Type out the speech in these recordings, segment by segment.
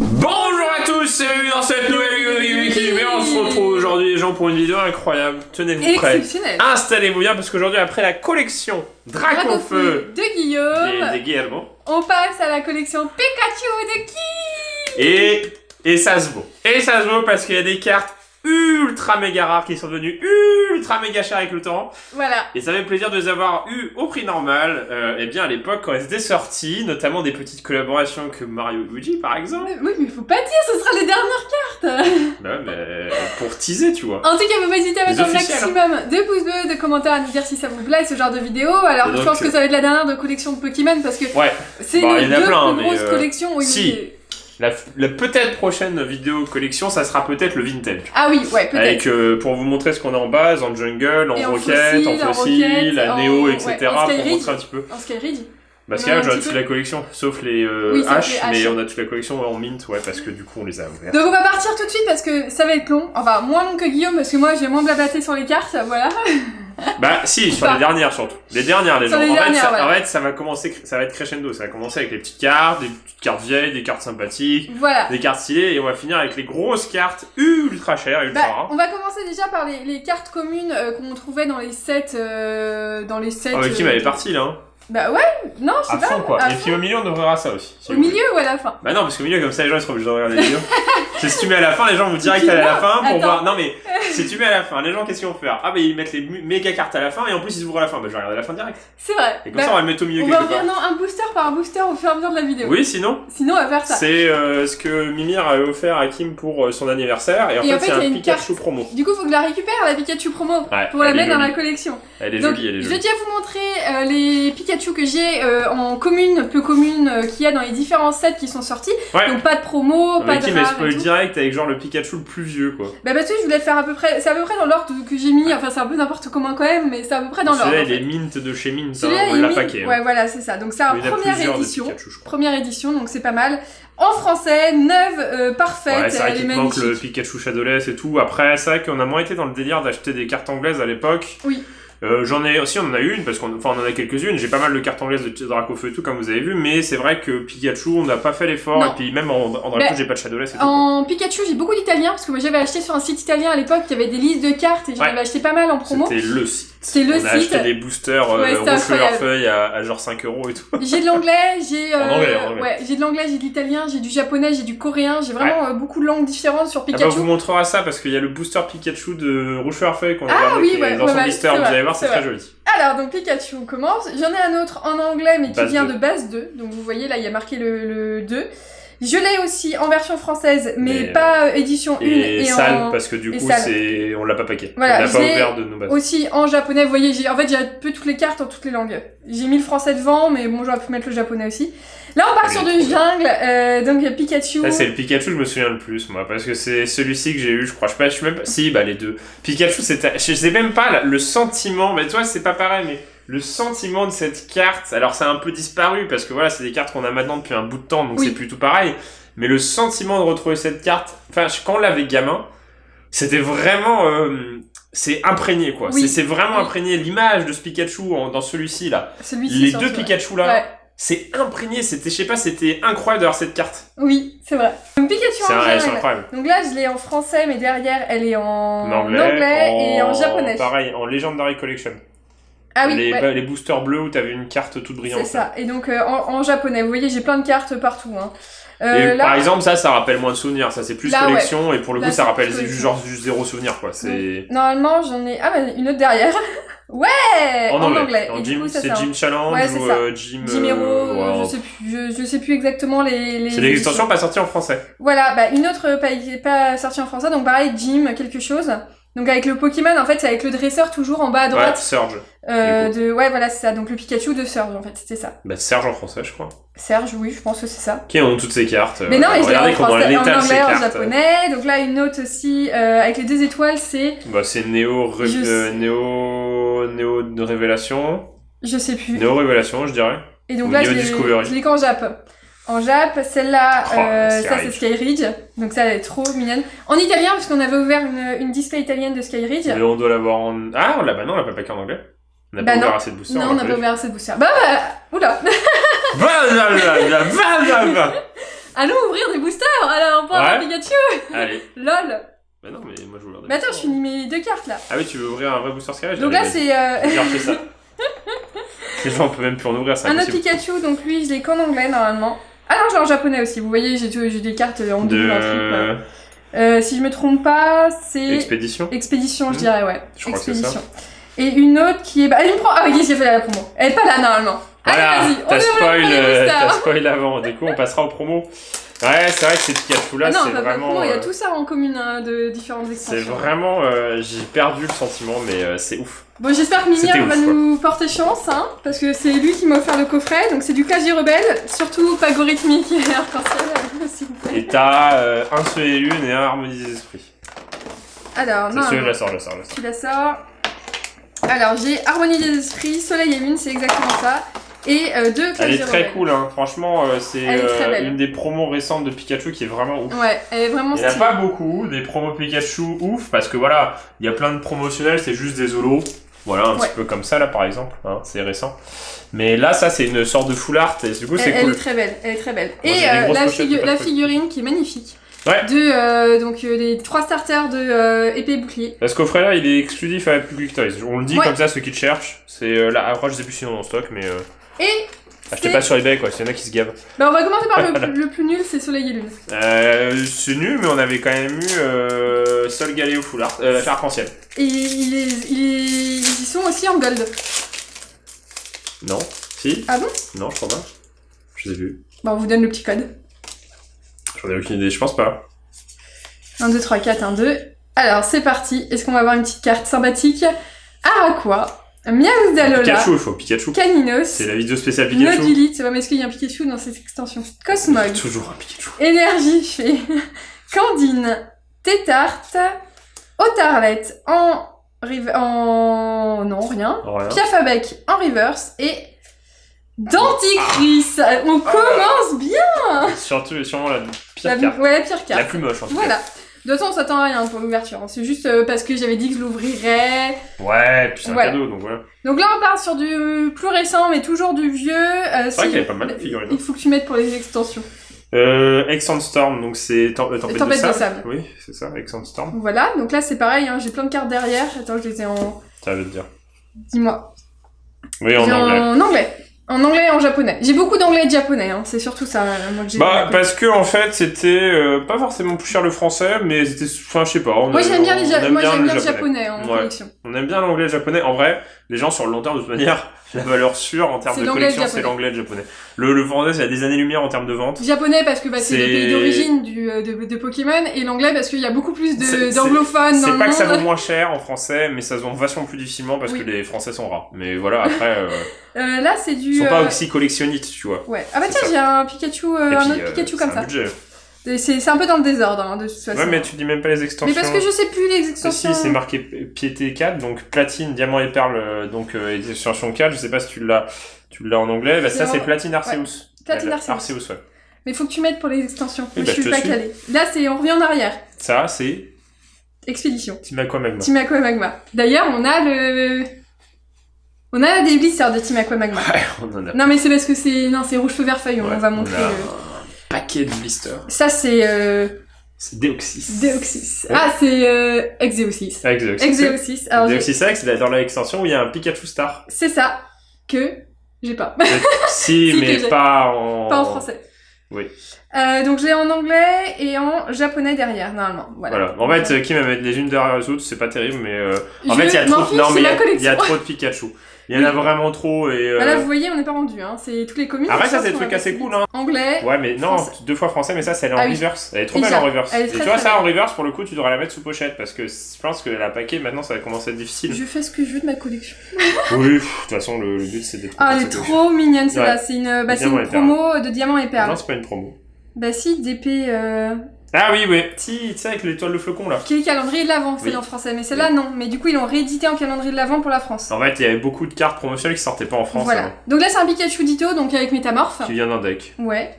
Bonjour à tous et bienvenue dans cette nouvelle vidéo. On se retrouve aujourd'hui les gens pour une vidéo incroyable. Tenez-vous prêts. Installez-vous bien parce qu'aujourd'hui après la collection Dracofeu de Guillaume, de Guillermo, on passe à la collection Pikachu de qui et ça se vaut. Et ça se vaut parce qu'il y a des cartes ultra méga rares qui sont devenues ultra méga chères avec le temps. Voilà. Et ça fait plaisir de les avoir eu au prix normal. Et bien à l'époque quand elles étaient sorties, notamment des petites collaborations que Mario et Luigi par exemple. Oui, mais faut pas dire, ce sera les dernières cartes. Bah mais pour teaser, tu vois. En tout cas, faut pas hésiter à mettre un maximum de pouces bleus, de commentaires à nous dire si ça vous plaît ce genre de vidéo. Alors donc, je pense que ça va être la dernière de collection de Pokémon parce que c'est nos deux plus grosses collections. Oui, si. La peut-être prochaine vidéo collection, ça sera peut-être le vintage. Ah oui, ouais, peut-être. Avec, pour vous montrer ce qu'on a en base, en jungle, en roquette, en fossile, la néo, etc. Pour montrer un petit peu. En Skyridge. Parce qu'il y a toute la collection, sauf les H, mais on a toute la collection en mint, parce que du coup on les a ouverts. Donc on va partir tout de suite parce que ça va être long, enfin moins long que Guillaume parce que moi j'ai moins blablaté sur les cartes, voilà. Bah si, sur les dernières surtout. Les dernières, les gens. En fait, ça va commencer, ça va être crescendo, ça va commencer avec les petites cartes, des petites cartes vieilles, des cartes sympathiques, des cartes stylées, et on va finir avec les grosses cartes ultra chères, ultra rares. On va commencer déjà par les cartes communes qu'on trouvait dans les sets, Kim elle est partie là, hein. Bah ouais, non, je sais pas. À fond quoi. Et puis au milieu on ouvrira ça aussi. Au milieu ou à la fin? Bah non, parce qu'au milieu comme ça les gens ils seront obligés de regarder les vidéos. Si tu mets à la fin, les gens vont direct aller à la fin pour voir. Non mais si tu mets à la fin, les gens qu'est-ce qu'ils vont faire? Ah bah ils mettent les méga cartes à la fin et en plus ils ouvrent à la fin. Bah je vais regarder la fin direct. C'est vrai. Et comme ça on va le mettre au milieu. On va ouvrir un booster par un booster au fur et à mesure de la vidéo. Oui, sinon on va faire ça. C'est ce que Mimir avait offert à Kim pour son anniversaire et en fait c'est un Pikachu promo. Du coup faut que je la récupère la Pikachu promo pour la mettre dans la collection. Elle est jolie, elle est jolie. Je vais déjà vous montrer les Pikachu que j'ai en commune, peu commune, qu'il y a dans les différents sets qui sont sortis. Donc pas de promo, pas de Kim, elle spoil direct avec genre le Pikachu le plus vieux quoi. Bah parce que je voulais faire à peu près, c'est à peu près dans l'ordre que j'ai mis, enfin c'est un peu n'importe comment quand même, mais c'est à peu près dans l'ordre. Celui-là il est mint de chez Mint, on l'a paquet. Ouais voilà c'est ça, donc c'est la première édition, donc c'est pas mal. En français, neuve, parfaite. Ouais, c'est vrai qu'il manque le Pikachu Shadowless et tout. Après, c'est vrai qu'on a moins été dans le délire d'acheter des cartes anglaises à l'époque. Oui. J'en ai aussi, on en a une, parce qu'on en a quelques-unes. J'ai pas mal de cartes anglaises de Dracofeu et tout, comme vous avez vu, mais c'est vrai que Pikachu, on n'a pas fait l'effort, et puis même en Draco, j'ai pas de Shadowless et tout. En Pikachu, j'ai beaucoup d'Italiens, parce que moi j'avais acheté sur un site italien à l'époque, il y avait des listes de cartes, et j'en avais acheté pas mal en promo. C'était le site. On a acheté des boosters Rouge-Feuille à genre 5€ et tout. J'ai de l'anglais, j'ai en anglais. j'ai de l'anglais, j'ai de l'italien, j'ai du japonais, j'ai du coréen, j'ai vraiment beaucoup de langues différentes sur Pikachu. On vous montrera ça parce qu'il y a le booster Pikachu de Rouge-Feuille qu'on a regardé dans son blister, vous allez voir, c'est très joli. Alors donc Pikachu, on commence. J'en ai un autre en anglais mais qui vient de base 2. Donc vous voyez là, il y a marqué le 2. Je l'ai aussi en version française, mais pas édition 1 et sale, parce que du coup, on l'a pas paqué. Voilà, on l'a pas ouvert de nos bases. Aussi en japonais, vous voyez, j'ai un peu toutes les cartes en toutes les langues. J'ai mis le français devant, mais bon, j'aurais pu mettre le japonais aussi. Là, on part sur du jungle, donc Pikachu. Là, c'est le Pikachu, je me souviens le plus, moi, parce que c'est celui-ci que j'ai eu, je crois. Je sais même pas. Si, les deux. Pikachu, je sais même pas le sentiment, mais toi, c'est pas pareil, mais. Le sentiment de cette carte, alors ça a un peu disparu parce que voilà, c'est des cartes qu'on a maintenant depuis un bout de temps, donc c'est plutôt pareil. Mais le sentiment de retrouver cette carte, enfin, quand on l'avait gamin, c'était vraiment, c'est imprégné quoi. C'est vraiment imprégné l'image de ce Pikachu dans celui-ci là. Les deux Pikachu là. C'est imprégné, c'était, je sais pas, c'était incroyable d'avoir cette carte. Oui, c'est vrai. Donc Pikachu c'est incroyable. Donc là, je l'ai en français, mais derrière, elle est en anglais et en japonais. Pareil, en Legendary Collection. Ah oui, les boosters bleus où t'avais une carte toute brillante. C'est ça, et donc en japonais, vous voyez, j'ai plein de cartes partout. Hein. Là, par exemple, ça rappelle moins de souvenirs, ça c'est plus collection, et pour le coup ça rappelle juste zéro souvenir quoi. C'est... Normalement j'en ai... Ah bah une autre derrière. Ouais, en anglais. En Gym, c'est Gym Challenge ou Gym Hero, je sais plus exactement les c'est des extensions pas sorties en français. Voilà, une autre pas sortie en français, donc pareil, Gym quelque chose. Donc avec le Pokémon, en fait, c'est avec le dresseur toujours en bas à droite. Ouais, Surge. Voilà, c'est ça. Donc le Pikachu de Surge, en fait, c'était ça. Surge en français, je crois. Serge, oui, je pense que c'est ça. Qui ont toutes ces cartes. Mais non, mais regardez comment elle étale ces cartes. En japonais. Donc là, une autre aussi, avec les 2 étoiles, c'est... c'est Néo de Révélation. Je sais plus. Néo Révélation, je dirais. Et donc là, je l'ai qu'en Jap. En Jap, celle-là, ça c'est Skyridge, donc ça elle est trop mignonne. En italien, parce qu'on avait ouvert une display italienne de Skyridge. Mais on doit l'avoir en... Ah, on l'a pas paqué en anglais. On n'a pas ouvert assez de boosters. Non, on n'a pas ouvert assez de boosters. Oula. Allons ouvrir des boosters. Pikachu. Allez. LOL. Bah non, mais moi je veux ouvrir des Mais attends, je boosters. finis mes 2 cartes là. Ah oui, tu veux ouvrir un vrai booster scarage? Donc là, c'est J'ai refait ça. Les gens, on peut même plus en ouvrir, c'est un autre impossible. Pikachu, donc lui, je l'ai qu'en anglais normalement. Ah non, je l'ai en japonais aussi. Vous voyez, j'ai des cartes en double, en triple. Si je me trompe pas, c'est Expédition. Expédition, je dirais, ouais. Je crois que c'est ça. Et une autre qui est... Bah, elle me prend... Ah oui, j'ai fait la promo. Elle est pas là, normalement. Voilà, Allez, vas-y, t'as spoil avant. Du coup, on passera aux promos. Ouais, c'est vrai que ces Pikachu-là, non, c'est pas vraiment... promo, il y a tout ça en commune, hein, de différentes extensions. C'est vraiment... j'ai perdu le sentiment, mais c'est ouf. Bon, j'espère que Minière va nous porter chance, hein, parce que c'est lui qui m'a offert le coffret, donc c'est du Quasi Rebelle, surtout pas gorithmique et arc-en-ciel, s'il vous plaît. Et t'as un Soleil et Lune et un Harmonie des Esprits. Alors, non. C'est celui-là, je la sors. Tu la sors. Alors, j'ai Harmonie des Esprits, Soleil et Lune, c'est exactement ça. Et 2 Quasi Rebelle. Elle est très cool, hein. Franchement, c'est une des promos récentes de Pikachu qui est vraiment ouf. Ouais, elle est vraiment stylée. Il n'y en a pas beaucoup, des promos Pikachu ouf, parce que voilà, il y a plein de promotionnels, c'est juste des holos. Voilà, un petit peu comme ça, là, par exemple. Hein, c'est récent. Mais là, ça, c'est une sorte de full art, et du coup, c'est cool. Elle est très belle, elle est très belle. Moi, et la figurine qui est magnifique. Ouais. Donc, les 3 starters de épée et bouclier. Parce qu'au frère, il est exclusif à Public Toys. On le dit comme ça, ceux qui le cherchent. C'est là, après, je sais plus si on est en stock, mais. Et. Achetez pas sur eBay, quoi, s'il y en a qui se gavent. Bah, on va commencer par le plus nul, c'est Soleil et Lune. C'est nul, mais on avait quand même eu Sol Galéo Full Art, arc-en-ciel. Et ils y sont aussi en gold. Non. Si? Ah bon? Non, je crois pas. Je sais plus. Bah, on vous donne le petit code. J'en ai aucune idée, je pense pas. 1, 2, 3, 4, 1, 2. Alors, c'est parti. Est-ce qu'on va avoir une petite carte sympathique? Araqua, Miaouzalola, Pikachu, il faut Pikachu. Caninos, C'est la vidéo spéciale Pikachu. Nodilite, c'est vrai, mais est-ce qu'il y a un Pikachu dans cette extension? Cosmog, Toujours un Pikachu. Énergie Fée, Candine, Tétarte, Otarlette non, rien. Piafabec en reverse et Denticris. On commence bien. Surtout, sûrement la pire carte. Ouais, la pire carte. La plus moche en tout cas. Voilà. De toute façon, on s'attend à rien pour l'ouverture. C'est juste parce que j'avais dit que je l'ouvrirais. Ouais, puis c'est un cadeau, donc voilà. Donc là, on part sur du plus récent, mais toujours du vieux. C'est vrai qu'il y avait pas mal de figurines. Il faut que tu mettes pour les extensions. Exxon Storm, donc c'est Tempête de Sable. Oui, c'est ça, Exxon Storm. Voilà, donc là c'est pareil, hein, j'ai plein de cartes derrière. Attends, je les ai en... Ça veut te dire. Dis-moi. Oui, en anglais. En anglais. En anglais et en japonais. J'ai beaucoup d'anglais et de japonais, hein. C'est surtout ça, moi que j'ai... Parce que en fait, c'était pas forcément plus cher le français, mais c'était... Enfin, je sais pas. Moi j'aime bien le japonais en collection. On aime bien l'anglais et le japonais. En vrai, les gens sur le long terme, de toute manière, la valeur sûre en termes de collection, c'est l'anglais et le japonais. Le français, c'est à des années-lumière en termes de vente. Japonais parce que c'est le pays d'origine de Pokémon, et l'anglais parce qu'il y a beaucoup plus d'anglophones dans le monde. C'est pas que ça vaut moins cher en français, mais ça se vend vachement plus difficilement parce que les français sont rares. Mais voilà, après... là, c'est du... Ils sont pas aussi collectionnistes, tu vois. Ouais. Ah bah tiens, j'ai un Pikachu, un autre Pikachu comme ça. C'est un peu dans le désordre, hein, de toute façon. Ouais, mais tu dis même pas les extensions. Mais parce que je sais plus les extensions. Si, c'est marqué Piété 4, donc Platine, Diamant et Perle, donc extension 4, je sais pas si tu l'as en anglais. Bah, ça, c'est Platine Arceus. Ouais. Platine Arceus, ouais. Mais faut que tu mettes pour les extensions. Oui, je suis pas calée. Là, on revient en arrière. Ça, c'est... Expédition. Team Aqua Magma. Team Aqua Magma. D'ailleurs, on a des blisters de Team Aqua Magma. Ouais, on en a. Non, mais c'est parce que c'est rouge feu vert feuille, on va montrer. Paquet de blisters. Ça, c'est... C'est Deoxys. Deoxys. Ah, c'est Exeosis. Exeosis. Deoxys X, c'est dans l'extension où il y a un Pikachu Star. C'est ça. Que j'ai pas. Si, mais pas en... Pas en français. Oui. Donc j'ai en anglais et en japonais derrière, normalement. Voilà. En fait, Kim va mettre les unes derrière les autres, c'est pas terrible, mais... En fait, il y a trop... Non, mais il y a trop de Pikachu. Il y en a vraiment trop et... Là, vous voyez, on n'est pas rendu, hein. C'est toutes les communes. Après, ça, c'est des trucs assez cool, hein. Anglais. Ouais, mais non, français. 2 fois français, mais ça, elle est en reverse. Elle est trop belle en reverse. Et tu vois, ça, en reverse, pour le coup, tu devrais la mettre sous pochette, parce que je pense que la paquet, maintenant, ça va commencer à être difficile. Je fais ce que je veux de ma collection. Oui, de toute façon, le but, c'est d'être... Ah, elle est trop mignonne, celle-là. C'est une promo de diamants et perles. Non, c'est pas une promo. Bah si, d'épée... Ah oui, si, tu sais, avec l'étoile de flocon, là. Qui est le calendrier de l'Avent, c'est en français. Mais celle-là, non. Mais du coup, ils l'ont réédité en calendrier de l'Avent pour la France. En fait, il y avait beaucoup de cartes promotionnelles qui sortaient pas en France. Voilà. Donc là, c'est un Pikachu Ditto, donc avec Métamorphe. Qui vient d'un deck. Ouais.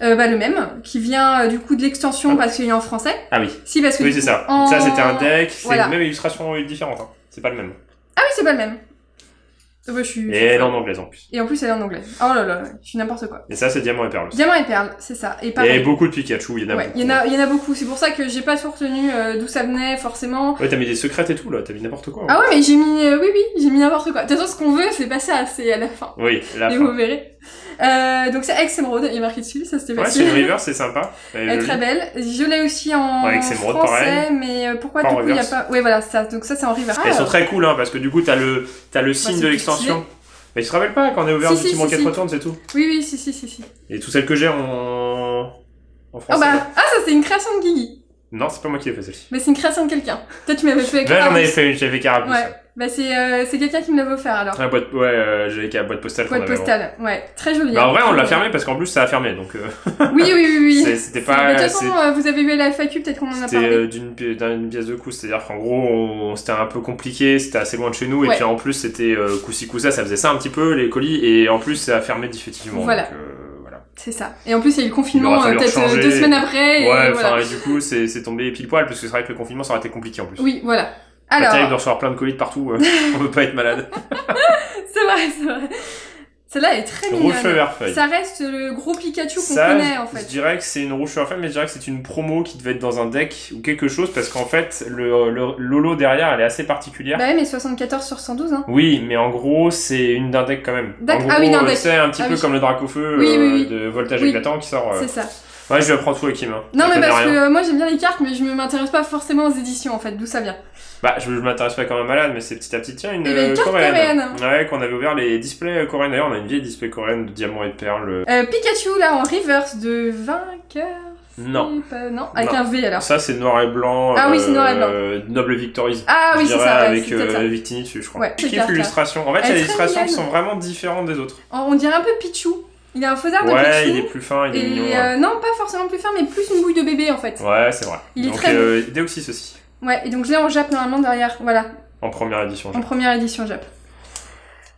Le même, qui vient du coup de l'extension parce qu'il est en français. Ah oui. Si, parce que oui, c'est ça. Ça, c'était un deck. C'est la même illustration différente. Hein. C'est pas le même. Ah oui, c'est pas le même. Ouais, et elle est en anglaise en plus. Et en plus, elle est en anglaise. Oh là là, je suis n'importe quoi. Et ça, c'est Diamant et Perle aussi. Diamant et Perle, c'est ça. Et pareil. Il y a beaucoup de Pikachu, il y en a beaucoup. Il y en a beaucoup. C'est pour ça que j'ai pas tout retenu d'où ça venait, forcément. Ouais, t'as mis des secrets et tout, là. T'as mis n'importe quoi. Ah ouais, mais j'ai mis... j'ai mis n'importe quoi. De toute façon, ce qu'on veut, c'est passer à la fin. Oui, la fin. Et vous verrez. Donc c'est Ex-Emeraude, il est marqué dessus, ça c'était facile. Ouais, c'est une river, c'est sympa. Elle est très belle. Je l'ai aussi en français, pareil. Mais pourquoi du coup il y a pas... Ouais, voilà, ça. Donc ça c'est en river. Elles sont très cool, hein, parce que du coup t'as le signe de l'extension. Mais tu te rappelles pas, quand on est ouvert effectivement 4 retournes, c'est tout? Oui, si. Et tout celle que j'ai en français. Oh bah, ça c'est une création de Guigui. Non, c'est pas moi qui l'ai fait celle-ci. Mais c'est une création de quelqu'un. Toi tu m'avais fait Carapuce. Ouais, j'en avais fait une, j'avais fait Carapuce. Ouais, bah c'est quelqu'un qui me l'avait offert alors. J'avais qu'à boîte postale. Boîte postale, ouais, très jolie. Bah en vrai, on l'a fermé parce qu'en plus ça a fermé donc. Oui. C'était pas. De toute façon, vous avez vu la FAQ, peut-être qu'on en a parlé. C'était d'une pièce de coup, c'est-à-dire qu'en gros, c'était un peu compliqué, c'était assez loin de chez nous, et puis en plus, c'était coup-ci coup-ça faisait ça un petit peu, les colis, et en plus, ça a fermé définitivement. Voilà. Donc, voilà. C'est ça. Et en plus, il y a eu le confinement peut-être 2 semaines après. Et voilà. Et du coup, c'est tombé pile poil, parce que c'est vrai que le confinement, ça aurait été compliqué en plus. Oui, voilà. Alors. C'est terrible de recevoir plein de colis de partout, on veut pas être malade. C'est vrai. Celle-là est très mignonne. Rouge feu vert feuille. Ça reste le gros Pikachu qu'on connaît en fait. Je dirais que c'est une rouge feu vert, mais je dirais que c'est une promo qui devait être dans un deck ou quelque chose parce qu'en fait le Lolo derrière elle est assez particulière. Bah ouais, mais 74 sur 112 hein. Oui, mais en gros c'est une d'un deck quand même. En gros, c'est un petit peu comme le Dracofeu de Voltage Éclatant qui sort. C'est ça. Ouais, je vais apprendre tout avec Kim. Non, mais parce que moi j'aime bien les cartes, mais je m'intéresse pas forcément aux éditions en fait, d'où ça vient. Bah, je m'intéresse pas quand même malade, mais c'est petit à petit. Tiens, une carte coréenne. Ouais, qu'on avait ouvert les displays coréennes. D'ailleurs, on a une vieille display coréenne de Diamant et de Perle. Pikachu là en reverse de vainqueur. Non. Non, avec un V alors. Ça, c'est noir et blanc. Ah oui, c'est noir et blanc. Noble Victories. Ah oui, c'est ça. Avec Victini dessus, je crois. Ouais, je kiffe l'illustration. En fait, il y a des illustrations qui sont vraiment différentes des autres. On dirait un peu Pichu. Il a un faux art de Pichu. Ouais, il est plus fin, il est mignon. Non, pas forcément plus fin, mais plus une bouille de bébé en fait. Ouais, c'est vrai. Il est très beau. Deoxys aussi. Ouais, et donc je l'ai en Jap normalement derrière, voilà. En première édition Jap. En première édition Jap.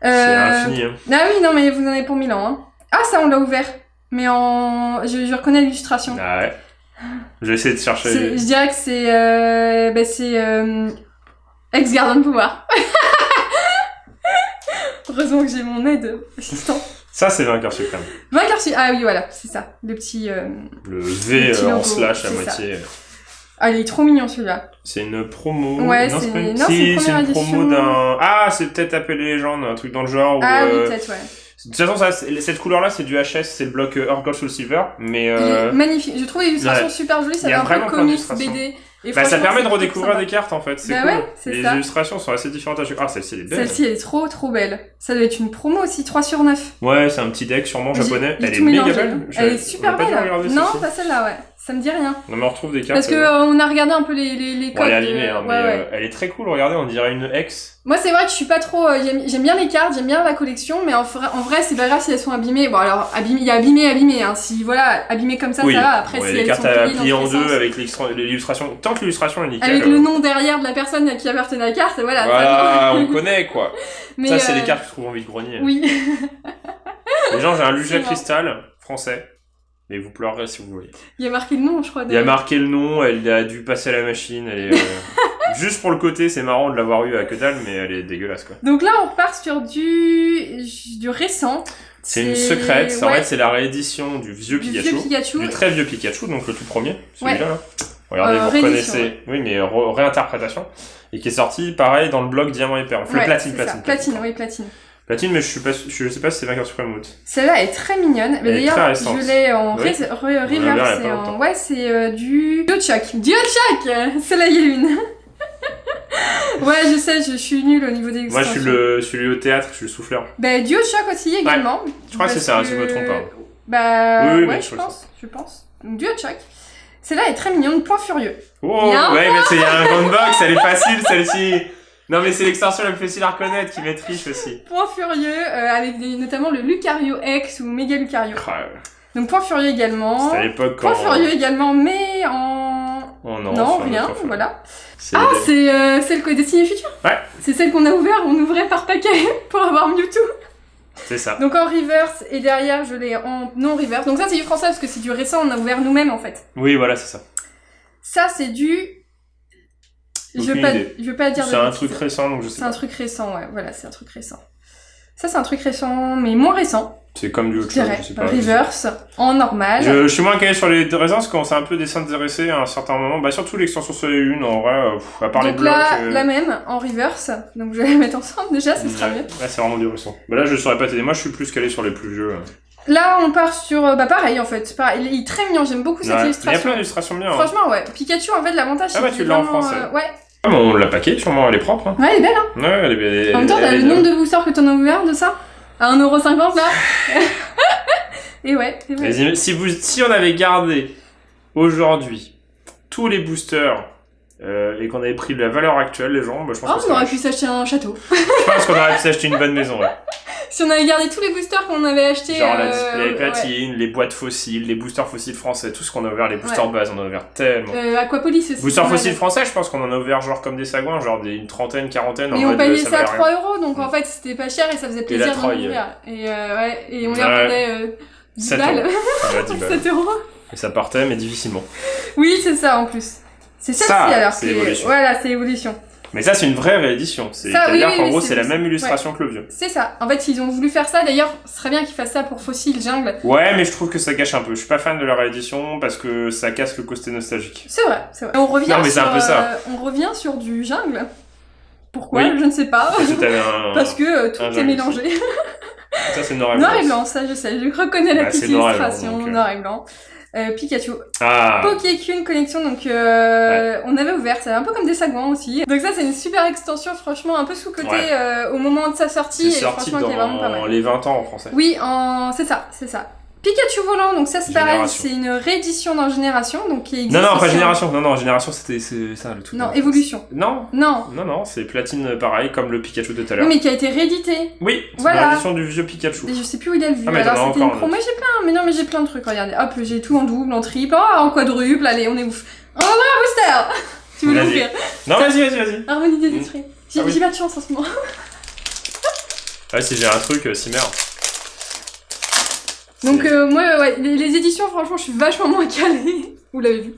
C'est infini, hein. Ah oui, non, mais vous en avez pour 1000 ans, hein. Ah, ça, on l'a ouvert. Mais en... Je reconnais l'illustration. Ah ouais. Je vais essayer de chercher. Je dirais que c'est... Ex-Gardien de Pouvoir. Heureusement que j'ai mon aide assistant. Ça, c'est Vainqueur Suprême. Vainqueur Suprême. Ah oui, voilà, c'est ça. Le petit... Le V en slash à moitié. Ça. Ah, il est trop mignon celui-là. C'est une promo. Ouais, non, c'est une première promo d'un. Ah, c'est peut-être Appel les légendes, un truc dans le genre. Ah oui, peut-être, ouais. De toute façon, cette couleur-là, c'est du HS, c'est le bloc Oracle Soul Silver, mais. Il est magnifique. Je trouve l'illustration super jolie, ça fait un peu comics, BD. Et ça permet de redécouvrir des cartes en fait, c'est cool. Ouais, les illustrations sont assez différentes à chaque fois. Ah, celle-ci elle est belle. Celle-ci elle est trop belle. Ça doit être une promo aussi, 3 sur 9. Ouais, c'est un petit deck sûrement japonais. Elle est méga belle. Elle est super belle. Non, pas celle-là, ouais. Ça me dit rien. Non, mais on retrouve des cartes. Parce que on a regardé un peu les codes. Elle est animée, mais elle est très cool. Regardez, on dirait une ex. Moi, c'est vrai que je suis pas trop. J'aime bien les cartes, j'aime bien la collection, mais en vrai, c'est pas grave si elles sont abîmées. Bon, alors, il y a abîmé, hein. Si, voilà, abîmé comme ça, ça va. Après, si les elles cartes sont à plier en deux avec l'illustration. Tant que l'illustration est nickel. Avec le nom derrière de la personne qui appartenait à la carte, voilà. Voilà, on connaît, quoi. Mais ça, c'est les cartes que je trouve envie de grogner. Oui. Les gens, j'ai un Lugia Cristal français. Mais vous pleurerez si vous voyez. Il y a marqué le nom, je crois. Il y a marqué le nom, elle a dû passer à la machine. Elle est, juste pour le côté, c'est marrant de l'avoir eu à que dalle, mais elle est dégueulasse, quoi. Donc là, on repart sur du récent. C'est une secrète. En fait, c'est la réédition du vieux Pikachu. Du très vieux Pikachu, donc le tout premier. Celui-là, là. Regardez, vous reconnaissez. Ouais. Oui, mais réinterprétation. Et qui est sorti, pareil, dans le bloc Diamant et Perle. On fait platine. Platine, mais je sais pas si c'est Vainqueur Suprême ou autre. Celle-là est très mignonne. Mais d'ailleurs, je l'ai en reverse. C'est du Diochak. Celle-là, il y a une. Ouais, je sais, je suis nulle au niveau des extensions. Moi, je suis au théâtre, je suis le souffleur. Bah, Diochak aussi, également. Ouais. Je crois que c'est ça, si je me trompe pas. Bah, oui, ouais, je pense. Donc, Diochak. Celle-là est très mignonne, Point Furieux. Oh, ouais, mais il y a un grand box, elle est facile, celle-ci. Non, mais c'est l'extension la plus facile à reconnaître qui m'étriche aussi. Point Furieux, avec notamment le Lucario X ou Méga Lucario. Donc Point Furieux également. C'était à l'époque quand... Point Furieux également, mais en... Oh non, rien, voilà. C'est celle que Destinée Future. Ouais. C'est celle qu'on a ouvert, on ouvrait par paquet pour avoir Mewtwo. C'est ça. Donc en reverse, et derrière je l'ai en non-reverse. Donc ça c'est du français parce que c'est du récent, on a ouvert nous-mêmes en fait. Oui, voilà, c'est ça. Ça c'est du... Je veux pas dire de C'est un truc récent, donc je sais pas. C'est un truc récent, ouais, voilà, c'est un truc récent. Ça, c'est un truc récent, mais moins récent. C'est comme du autre chose, je sais pas. Reverse, en normal. Je suis moins calé sur les raisins, parce qu'on s'est un peu désintéressé à un certain moment. Bah, surtout l'extension Soleil Lune, en vrai, à part donc les blocs. Là, la même, en reverse. Donc je vais la mettre ensemble déjà, ça sera mieux. Ouais, c'est vraiment du récent. Bah là, je saurais pas t'aider. Moi, je suis plus calé sur les plus vieux. Là, on part sur... Bah pareil, en fait. Pareil. Il est très mignon, j'aime beaucoup cette illustration. Il y a plein d'illustrations bien. Franchement, ouais. Pikachu, en fait, l'avantage, c'est que tu l'as en français. Ouais. Ah, mais on l'a paqué, sûrement, elle est propre. Hein. Ouais, elle est belle, hein. Ouais, elle est belle. En même temps, t'as le nombre de boosters que t'en as ouvert de ça à 1,50€ là. Et ouais, c'est vrai. Mais si on avait gardé aujourd'hui tous les boosters et qu'on avait pris la valeur actuelle, les gens, bah, je pense on aurait pu s'acheter un château. Je pense qu'on aurait pu s'acheter une bonne maison, ouais. Si on avait gardé tous les boosters qu'on avait achetés... Genre la display platine, les boîtes fossiles, les boosters fossiles français, tout ce qu'on a ouvert, les boosters base, on a ouvert tellement. Aquapolis aussi. Boosters fossiles français, je pense qu'on en a ouvert genre comme des sagouins, genre une trentaine, quarantaine. Mais on payait ça à 3€, donc en fait c'était pas cher et ça faisait plaisir d'en ouvrir. Et on les revendait 10 balles. 7€. Et ça partait, mais difficilement. Oui, c'est ça en plus. C'est ça alors. C'est l'évolution. Voilà, c'est l'évolution. Mais ça, c'est une vraie réédition. C'est-à-dire qu'en gros, c'est la même illustration que le vieux. C'est ça. En fait, ils ont voulu faire ça. D'ailleurs, ce serait bien qu'ils fassent ça pour Fossile Jungle. Ouais, mais je trouve que ça gâche un peu. Je suis pas fan de la réédition parce que ça casse le côté nostalgique. C'est vrai, c'est vrai. Et on revient non, mais c'est un peu ça. On revient sur du jungle. Pourquoi je ne sais pas. Parce que tout est mélangé. Ça, c'est noir et blanc. Noir et blanc, ça, je sais. Je reconnais la petite illustration. Noir et blanc. Pikachu. Pokécune Connexion, donc on avait ouvert, c'est un peu comme des sagouins aussi. Donc ça c'est une super extension, franchement un peu sous-cotée au moment de sa sortie. C'est sorti dans les 20 ans en français. Oui, c'est ça. Pikachu volant, donc ça c'est pareil, c'est une réédition dans Génération, donc qui existe. Non, pas Génération, non, Génération c'est ça le tout. Non, Évolution. Non, c'est Platine pareil, comme le Pikachu de tout à l'heure. Oui, mais qui a été réédité. Oui, c'est la réédition du vieux Pikachu. Et je sais plus où il a le vu, alors c'était une promo, mais j'ai plein de trucs, regardez, hop, j'ai tout en double, en triple, en quadruple, allez, on est ouf. On va voir un booster. Tu veux l'ouvrir? Non, vas-y. Harmonie des esprits. J'ai pas de chance en ce moment. Ouais, si j'ai un truc, Cimer. Donc moi, les éditions, franchement, je suis vachement moins calée. Vous l'avez vu.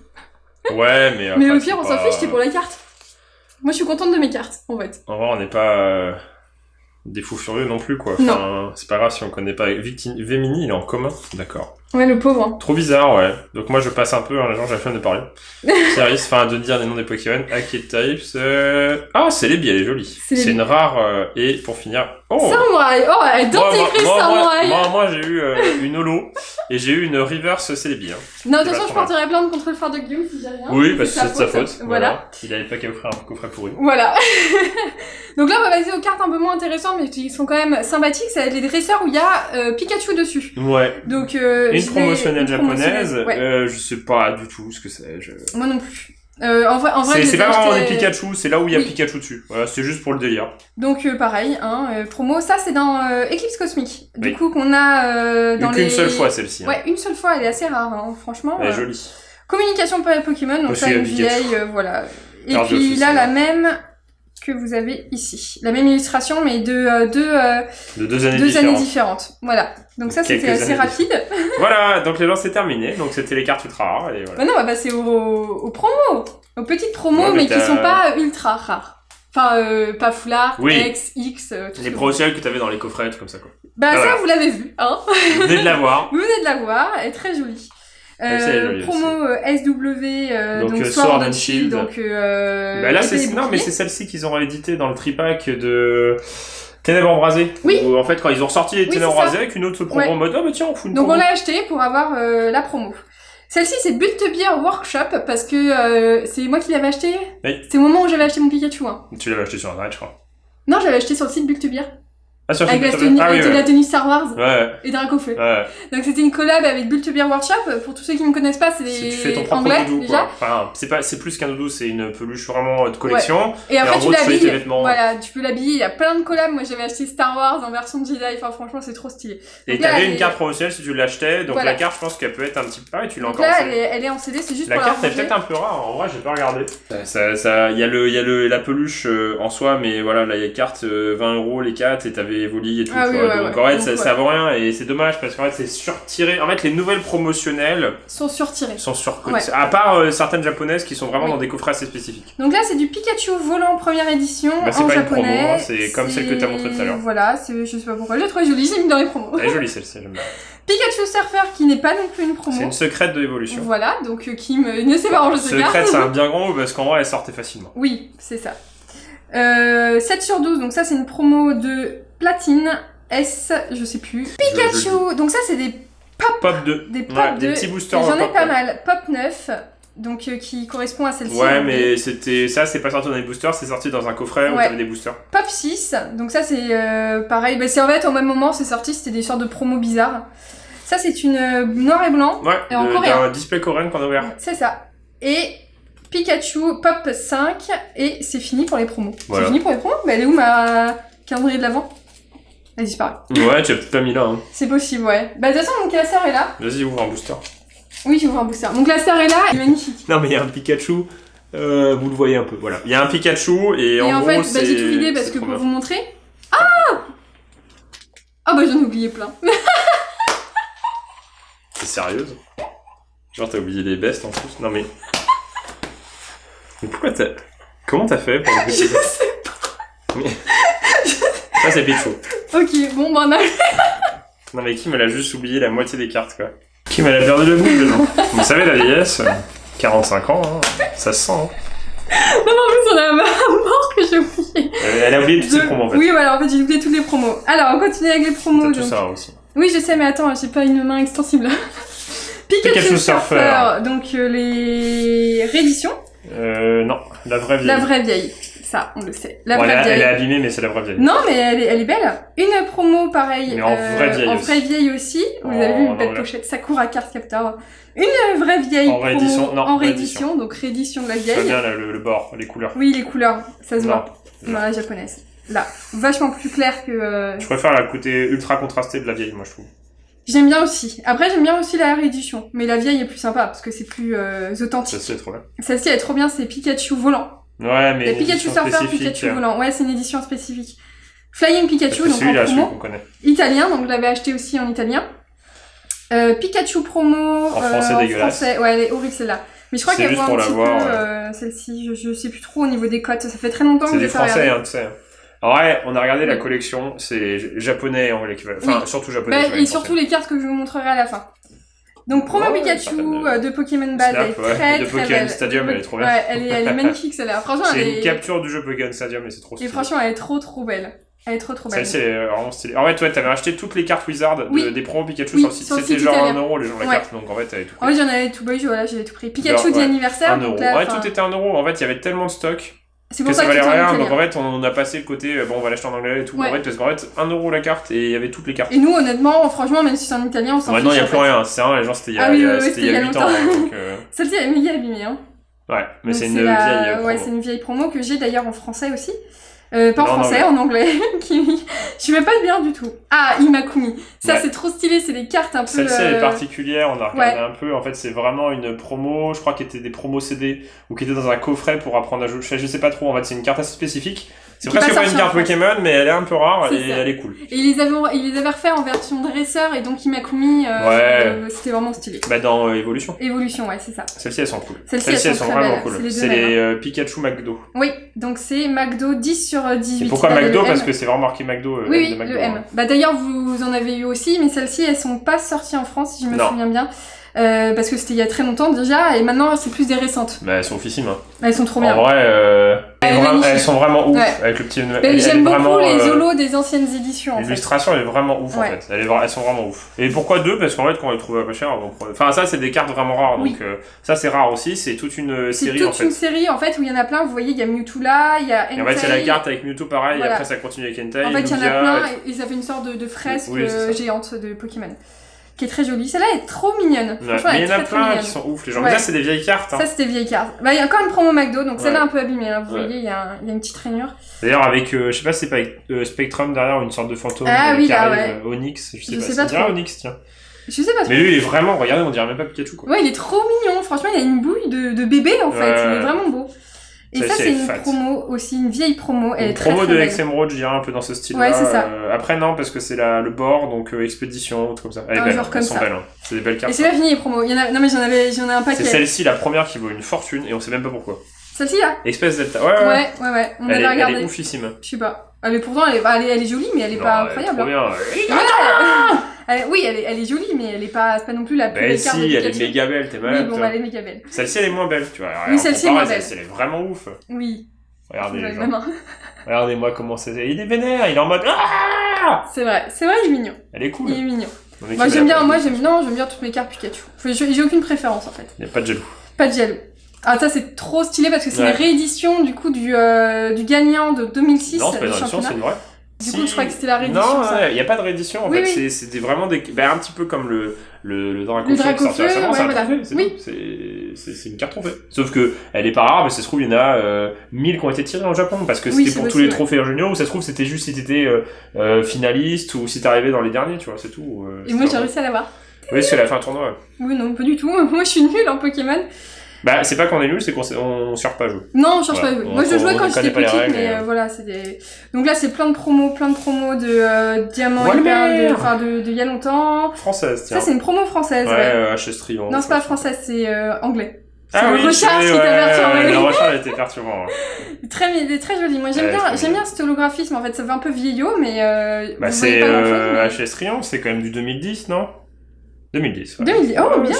Ouais, mais après, mais au pire, on s'en fiche, c'était pour la carte. Moi, je suis contente de mes cartes, en fait. En vrai, on n'est pas des fous furieux non plus, quoi. Enfin, c'est pas grave si on connaît pas. Vemini, il est en commun, d'accord. Ouais, le pauvre. Hein. Trop bizarre, ouais. Donc moi, je passe un peu, j'ai la flemme de parler. Sérieux, de dire les noms des Pokémon. Archetypes. Ah, Celebi, elle est jolie. C'est une rare. Et pour finir. Oh Samurai. Oh, elle est dans tes Samurai. Moi, j'ai eu une holo et j'ai eu une reverse Celebi. Hein. Non, attention, je porterai plainte contre le frère de Guillaume si j'ai rien. Oui, parce que c'est de sa faute. Voilà. Il avait pas qu'à offrir un coffret pourri. Voilà. Donc là, on va passer aux cartes un peu moins intéressantes, mais qui sont quand même sympathiques. C'est les dresseurs où il y a Pikachu dessus. Ouais. Donc, une promotionnelle japonaise, je sais pas du tout ce que c'est. Moi non plus. En vrai c'est pas vraiment des Pikachu, c'est là où il y a Pikachu dessus. Voilà, c'est juste pour le délire. Donc pareil, promo, ça c'est dans Eclipse Cosmique. Du coup qu'on a dans qu'une seule fois celle-ci. Ouais, une seule fois, elle est assez rare, franchement. Elle est jolie. Communication Pokémon, donc ça une vieille, voilà. Et puis là la même que vous avez ici. La même illustration, mais de deux années différentes. Voilà. Donc ça, c'était assez rapide. Voilà, donc les gens, c'est terminé. Donc c'était les cartes ultra rares. Et voilà. Maintenant, on va passer aux promos. Aux petites promos, mais qui sont pas ultra rares. Enfin, pas Foulard, X, X, tout les promotionnels que t'avais dans les coffrets, tout comme ça, quoi. Bah ça, vous l'avez vu, hein. Vous venez de la voir. Vous venez de la voir, elle est très jolie. Promo SW, donc Sword and Shield. Donc, bah là, mais c'est celle-ci qu'ils ont réédité dans le tripack de Ténèbres Embrasées. Oui. Où, en fait, quand ils ont sorti les Ténèbres Embrasées avec une autre promo en mode, oh, bah tiens, on fout une donc promo. on l'a acheté pour avoir la promo. Celle-ci, c'est Build Beer Workshop parce que c'est moi qui l'avais acheté. Oui. C'est au moment où j'avais acheté mon Pikachu. Hein. Tu l'avais acheté sur Internet, je crois. Non, j'avais acheté sur le site Build Beer. Ah, sur avec la tenue Star Wars et Dracofeu. Ouais. Donc c'était une collab avec Build Beer Workshop. Pour tous ceux qui ne connaissent pas, c'est des tu fais ton propre anglais doudou, déjà. Enfin, c'est plus qu'un doudou, c'est une peluche vraiment de collection. Ouais. Et après tu l'habilles. Voilà, tu peux l'habiller. Il y a plein de collabs. Moi j'avais acheté Star Wars en version Jedi. Enfin franchement c'est trop stylé. Et t'avais une carte promotionnelle si tu l'achetais. Donc la carte, je pense qu'elle peut être un petit peu. Ah, et tu l'as encore. Là elle est en CD. C'est juste la pour carte est peut-être un peu rare. En vrai j'ai pas regardé. Il y a la peluche en soi, mais voilà là il y a carte 20€ les 4 et t'avais les Evoli et tout. Donc en fait, ça vaut rien et c'est dommage parce qu'en fait, c'est surtiré. En fait, les nouvelles promotionnelles sont surtirées. À part certaines japonaises qui sont vraiment dans des coffrets assez spécifiques. Donc là, c'est du Pikachu volant première édition en c'est pas japonais. Une promo, c'est comme celle que t'as montré tout à l'heure. Voilà, je sais pas pourquoi. J'ai trouvé jolie, j'ai mis dans les promos. Elle est jolie celle-ci, j'aime bien. Pikachu Surfer qui n'est pas non plus une promo. C'est une secrète de l'évolution. Voilà, donc qui ne sait pas ranger ses cartes. Secrète, c'est un bien grand mot parce qu'en vrai, elle sortait facilement. Oui, c'est ça. 7 sur 12, donc ça c'est une promo de Platine S, je sais plus. Pikachu, donc ça c'est des pop 2. Des pop 2. Des petits boosters. J'en ai pas mal. Pop 9. Donc qui correspond à celle-ci. Ouais, mais ça, c'est pas sorti dans les boosters, c'est sorti dans un coffret où t'avais des boosters. Pop 6, donc ça c'est pareil, c'est en fait au même moment c'est sorti, c'était des sortes de promos bizarres. Ça c'est une noir et blanc, et en coréen. Un display coréen qu'on a ouvert. C'est ça. Et Pikachu Pop 5, et c'est fini pour les promos. Voilà. C'est fini pour les promos. Mais elle est où ma calendrier de l'avant? Elle disparaît. Ouais, tu as peut-être pas mis là. Hein. C'est possible, ouais. Bah de toute façon, donc la sœur est là. Vas-y, ouvre un booster. Oui, j'ouvre un booster. Donc la sœur est là, elle est magnifique. Non mais il y a un Pikachu, vous le voyez un peu, voilà. Il y a un Pikachu et en fait, gros c'est... j'ai tout vidé parce que pour vous montrer... Ah bah j'en ai oublié plein. T'es sérieuse? Genre t'as oublié les bestes en plus? Non mais... Mais pourquoi t'as... Comment t'as fait pour Je sais pas. Mais... Ça c'est Pichu. Ok, bon bah on a... Non mais Kim elle a juste oublié la moitié des cartes quoi. Kim elle a perdu le bout dedans. Vous savez la vieillesse, 45 ans, hein, ça se sent. Hein. Non, en plus, on a mort que j'ai oublié. Elle a oublié toutes ses promos en fait. Oui, voilà, en fait, j'ai oublié toutes les promos. Alors, on continue avec les promos. T'as tout ça aussi. Oui, je sais, mais attends, j'ai pas une main extensible. Pikachu Surfer, donc les rééditions. Non, la vraie vieille. La vraie vieille, ça, on le sait. La vraie vieille. Elle est abîmée, mais c'est la vraie vieille. Non, mais elle est belle. Une promo, pareil. Mais en vraie vieille aussi. En vraie vieille aussi. Vous avez vu une belle pochette. Sakura Card Captor. Une vraie vieille en réédition. promo Non, en réédition, donc réédition de la vieille. Ça bien le bord, les couleurs. Oui, les couleurs, ça se voit. Dans la japonaise. Là, vachement plus clair que... Je préfère la côté ultra contrastée de la vieille, moi, je trouve. J'aime bien aussi. Après, j'aime bien aussi la réédition. Mais la vieille est plus sympa, parce que c'est plus authentique. Celle-ci est trop bien. Celle-ci, elle est trop bien, c'est Pikachu volant. Ouais, mais... Il y a Pikachu Surfer, Pikachu volant. Ouais, c'est une édition spécifique. Flying Pikachu, donc en promo. Qu'on connaît. Italien, donc je l'avais acheté aussi en italien. Pikachu promo... En français dégueulasse. Français. Ouais, elle est horrible celle-là. Mais je crois qu'elle voit un petit peu celle-ci. Je sais plus trop au niveau des cotes. Ça fait très longtemps que j'ai pas regardé. C'est du français, hein, tu sais. Alors ouais, on a regardé la collection, c'est japonais en l'équivalent. Enfin, surtout japonais. Et surtout les cartes que je vous montrerai à la fin. Donc promo Pikachu de Pokémon Base, elle est très de très Pokémon belle. Stadium, elle est trop bien. Ouais, elle est magnifique celle-là. Franchement, c'est une capture du jeu Pokémon Stadium et c'est trop stylé. Et franchement, elle est trop belle. Elle est trop belle. Celle-ci, elle est vraiment stylée. En fait, ouais, t'avais acheté toutes les cartes Wizard des promos Pikachu sur le site. C'était genre 1€ les gens la carte, donc en fait, t'avais tout pris. Oui, j'en avais tout pris, voilà, j'avais tout pris. Pikachu d'anniversaire. 1€. Ouais, tout était 1€. En fait, il y avait tellement de stock. C'est pour ça valait rien, donc en fait on a passé le côté bon on va l'acheter en anglais et tout, en fait, parce qu'en fait 1€ la carte et il y avait toutes les cartes. Et nous honnêtement, franchement, même si c'est en italien, on s'en fiche. Maintenant il y a plus rien, c'est vrai, les gens c'était il y a 8 ans. Celle-ci elle est méga abîmée, hein. Ouais, mais c'est une vieille promo. Ouais, c'est une vieille promo que j'ai d'ailleurs en français aussi. Pas en français, en anglais. Je vais pas bien du tout. Ah, Imakumi. Ça, c'est trop stylé, c'est des cartes un peu... Celle-ci, elle est particulière, on a regardé un peu. En fait, c'est vraiment une promo, je crois qu'elle était des promos CD, ou qui était dans un coffret pour apprendre à jouer. Je sais pas trop, en fait, c'est une carte assez spécifique. C'est presque pas une carte Pokémon, mais elle est un peu rare et elle est cool. Et ils les avaient refait en version dresseur, et donc Imakumi, c'était vraiment stylé. Bah, dans Evolution. Evolution, ouais, c'est ça. Celles-ci, elles sont cool. Celles-ci, elles sont vraiment cool. C'est les Pikachu McDo. Oui, donc c'est McDo 10 sur 18. Et pourquoi McDo? Parce que c'est vraiment marqué McDo. Oui, le M. Bah, d'ailleurs, vous en avez eu aussi, mais celles-ci, elles sont pas sorties en France, si je me souviens bien. Parce que c'était il y a très longtemps déjà, et maintenant c'est plus des récentes. Bah, elles sont officimes. Hein. Elles sont trop bien. En vrai, elles sont vraiment ouf avec le petit. J'aime beaucoup les holos des anciennes éditions. L'illustration est vraiment ouf en fait. Elles sont vraiment ouf. Et pourquoi deux? Parce qu'en fait, quand on les trouve pas cher, enfin ça c'est des cartes vraiment rares, donc ça c'est rare aussi. C'est toute une série en fait. C'est toute une série en fait où il y en a plein. Vous voyez, il y a Mewtwo là, il y a Entei. Et en fait, c'est la carte avec Mewtwo pareil. Et après ça continue avec Entei. En fait, il y en a plein. Et ça fait une sorte de fresque géante de Pokémon. Qui est très jolie. Celle-là est trop mignonne. Franchement, mais il y en a plein qui sont ouf. Les gens me disent, c'est des vieilles cartes. Ça, c'est des vieilles cartes. Bah, il y a encore une promo McDo, donc celle-là un peu abîmée. Là. Vous voyez, il y a une petite rainure. D'ailleurs, avec, je sais pas si c'est pas avec Spectrum derrière, une sorte de fantôme. Ah oui, là, Onyx. Je sais pas trop. Onyx, tiens. Je sais pas trop. Mais lui, il est vraiment, regardez, on dirait même pas Pikachu, quoi. Ouais, il est trop mignon. Franchement, il a une bouille de bébé, en fait. Il est vraiment beau. Et ça, c'est une promo aussi, une vieille promo. Elle est très promo très de belle. XM Road, je dirais un peu dans ce style-là. Ouais, c'est ça. Après, non, parce que c'est le bord, donc expédition, tout comme ça. Elle est belle, genre comme elles sont belles. Hein. C'est des belles cartes. Et c'est pas fini les promos. Non, mais j'en ai un paquet. C'est celle-ci, la première, qui vaut une fortune, et on sait même pas pourquoi. Celle-ci, là Express Delta. Ouais. On avait regardé. Elle est oufissime. Je sais pas. Mais pourtant, elle est jolie, mais elle est pas incroyable. Elle est trop bien. Oui, elle est jolie, mais elle est pas non plus la plus belle carte de Pikachu. Elle est méga belle, t'es malade. Oui, bon, elle est méga belle. Celle-ci, elle est moins belle, tu vois. Oui, celle-ci est moins belle. Celle-ci, elle est vraiment ouf. Oui. Regardez-moi comment c'est. Il est vénère, il est en mode. Ah c'est vrai, il est mignon. Elle est cool. Il est mignon. Moi, j'aime bien toutes mes cartes Pikachu. J'ai aucune préférence, en fait. Il n'y a pas de jaloux. Pas de jaloux. Ah, ça, c'est trop stylé parce que c'est une réédition, du coup, du gagnant de 2006. Non, c'est pas une réédition, c'est une vraie. Du coup, je crois que c'était la réédition. Non, il n'y a pas de réédition, en fait. C'était vraiment un petit peu comme le Dracofeu qui sortit récemment, c'est un trophée, c'est une carte trophée. Sauf que elle est pas rare, mais ça se trouve, il y en a 1000 qui ont été tirés au Japon, parce que c'était pour tous les trophées régionaux, ou ça se trouve, c'était juste si t'étais finaliste, ou si t'arrivais dans les derniers, tu vois, c'est tout. Et moi, j'ai réussi à l'avoir. Oui, parce qu'elle a fait un tournoi. Oui, non, pas du tout. Moi, je suis nulle en Pokémon. Bah, c'est pas qu'on est nul, c'est qu'on cherche pas à jouer. Non, on cherche pas à jouer. Moi, je jouais quand j'étais petite, mais voilà, c'est des... Donc là, c'est plein de promos de diamants et perles, de il y a longtemps. Française, tiens. Ça, c'est une promo française, ouais. HS Triomphe. Non, c'est pas française, c'est anglais. Ah oui, Recharge qui t'a perturbé. La recharge était perturbant. Très joli. Moi, j'aime bien cet holographisme, en fait. Ça fait un peu vieillot, mais bah, c'est HS Triomphe, c'est quand même du 2010, non? 2010, ouais. 2010, oh, bien!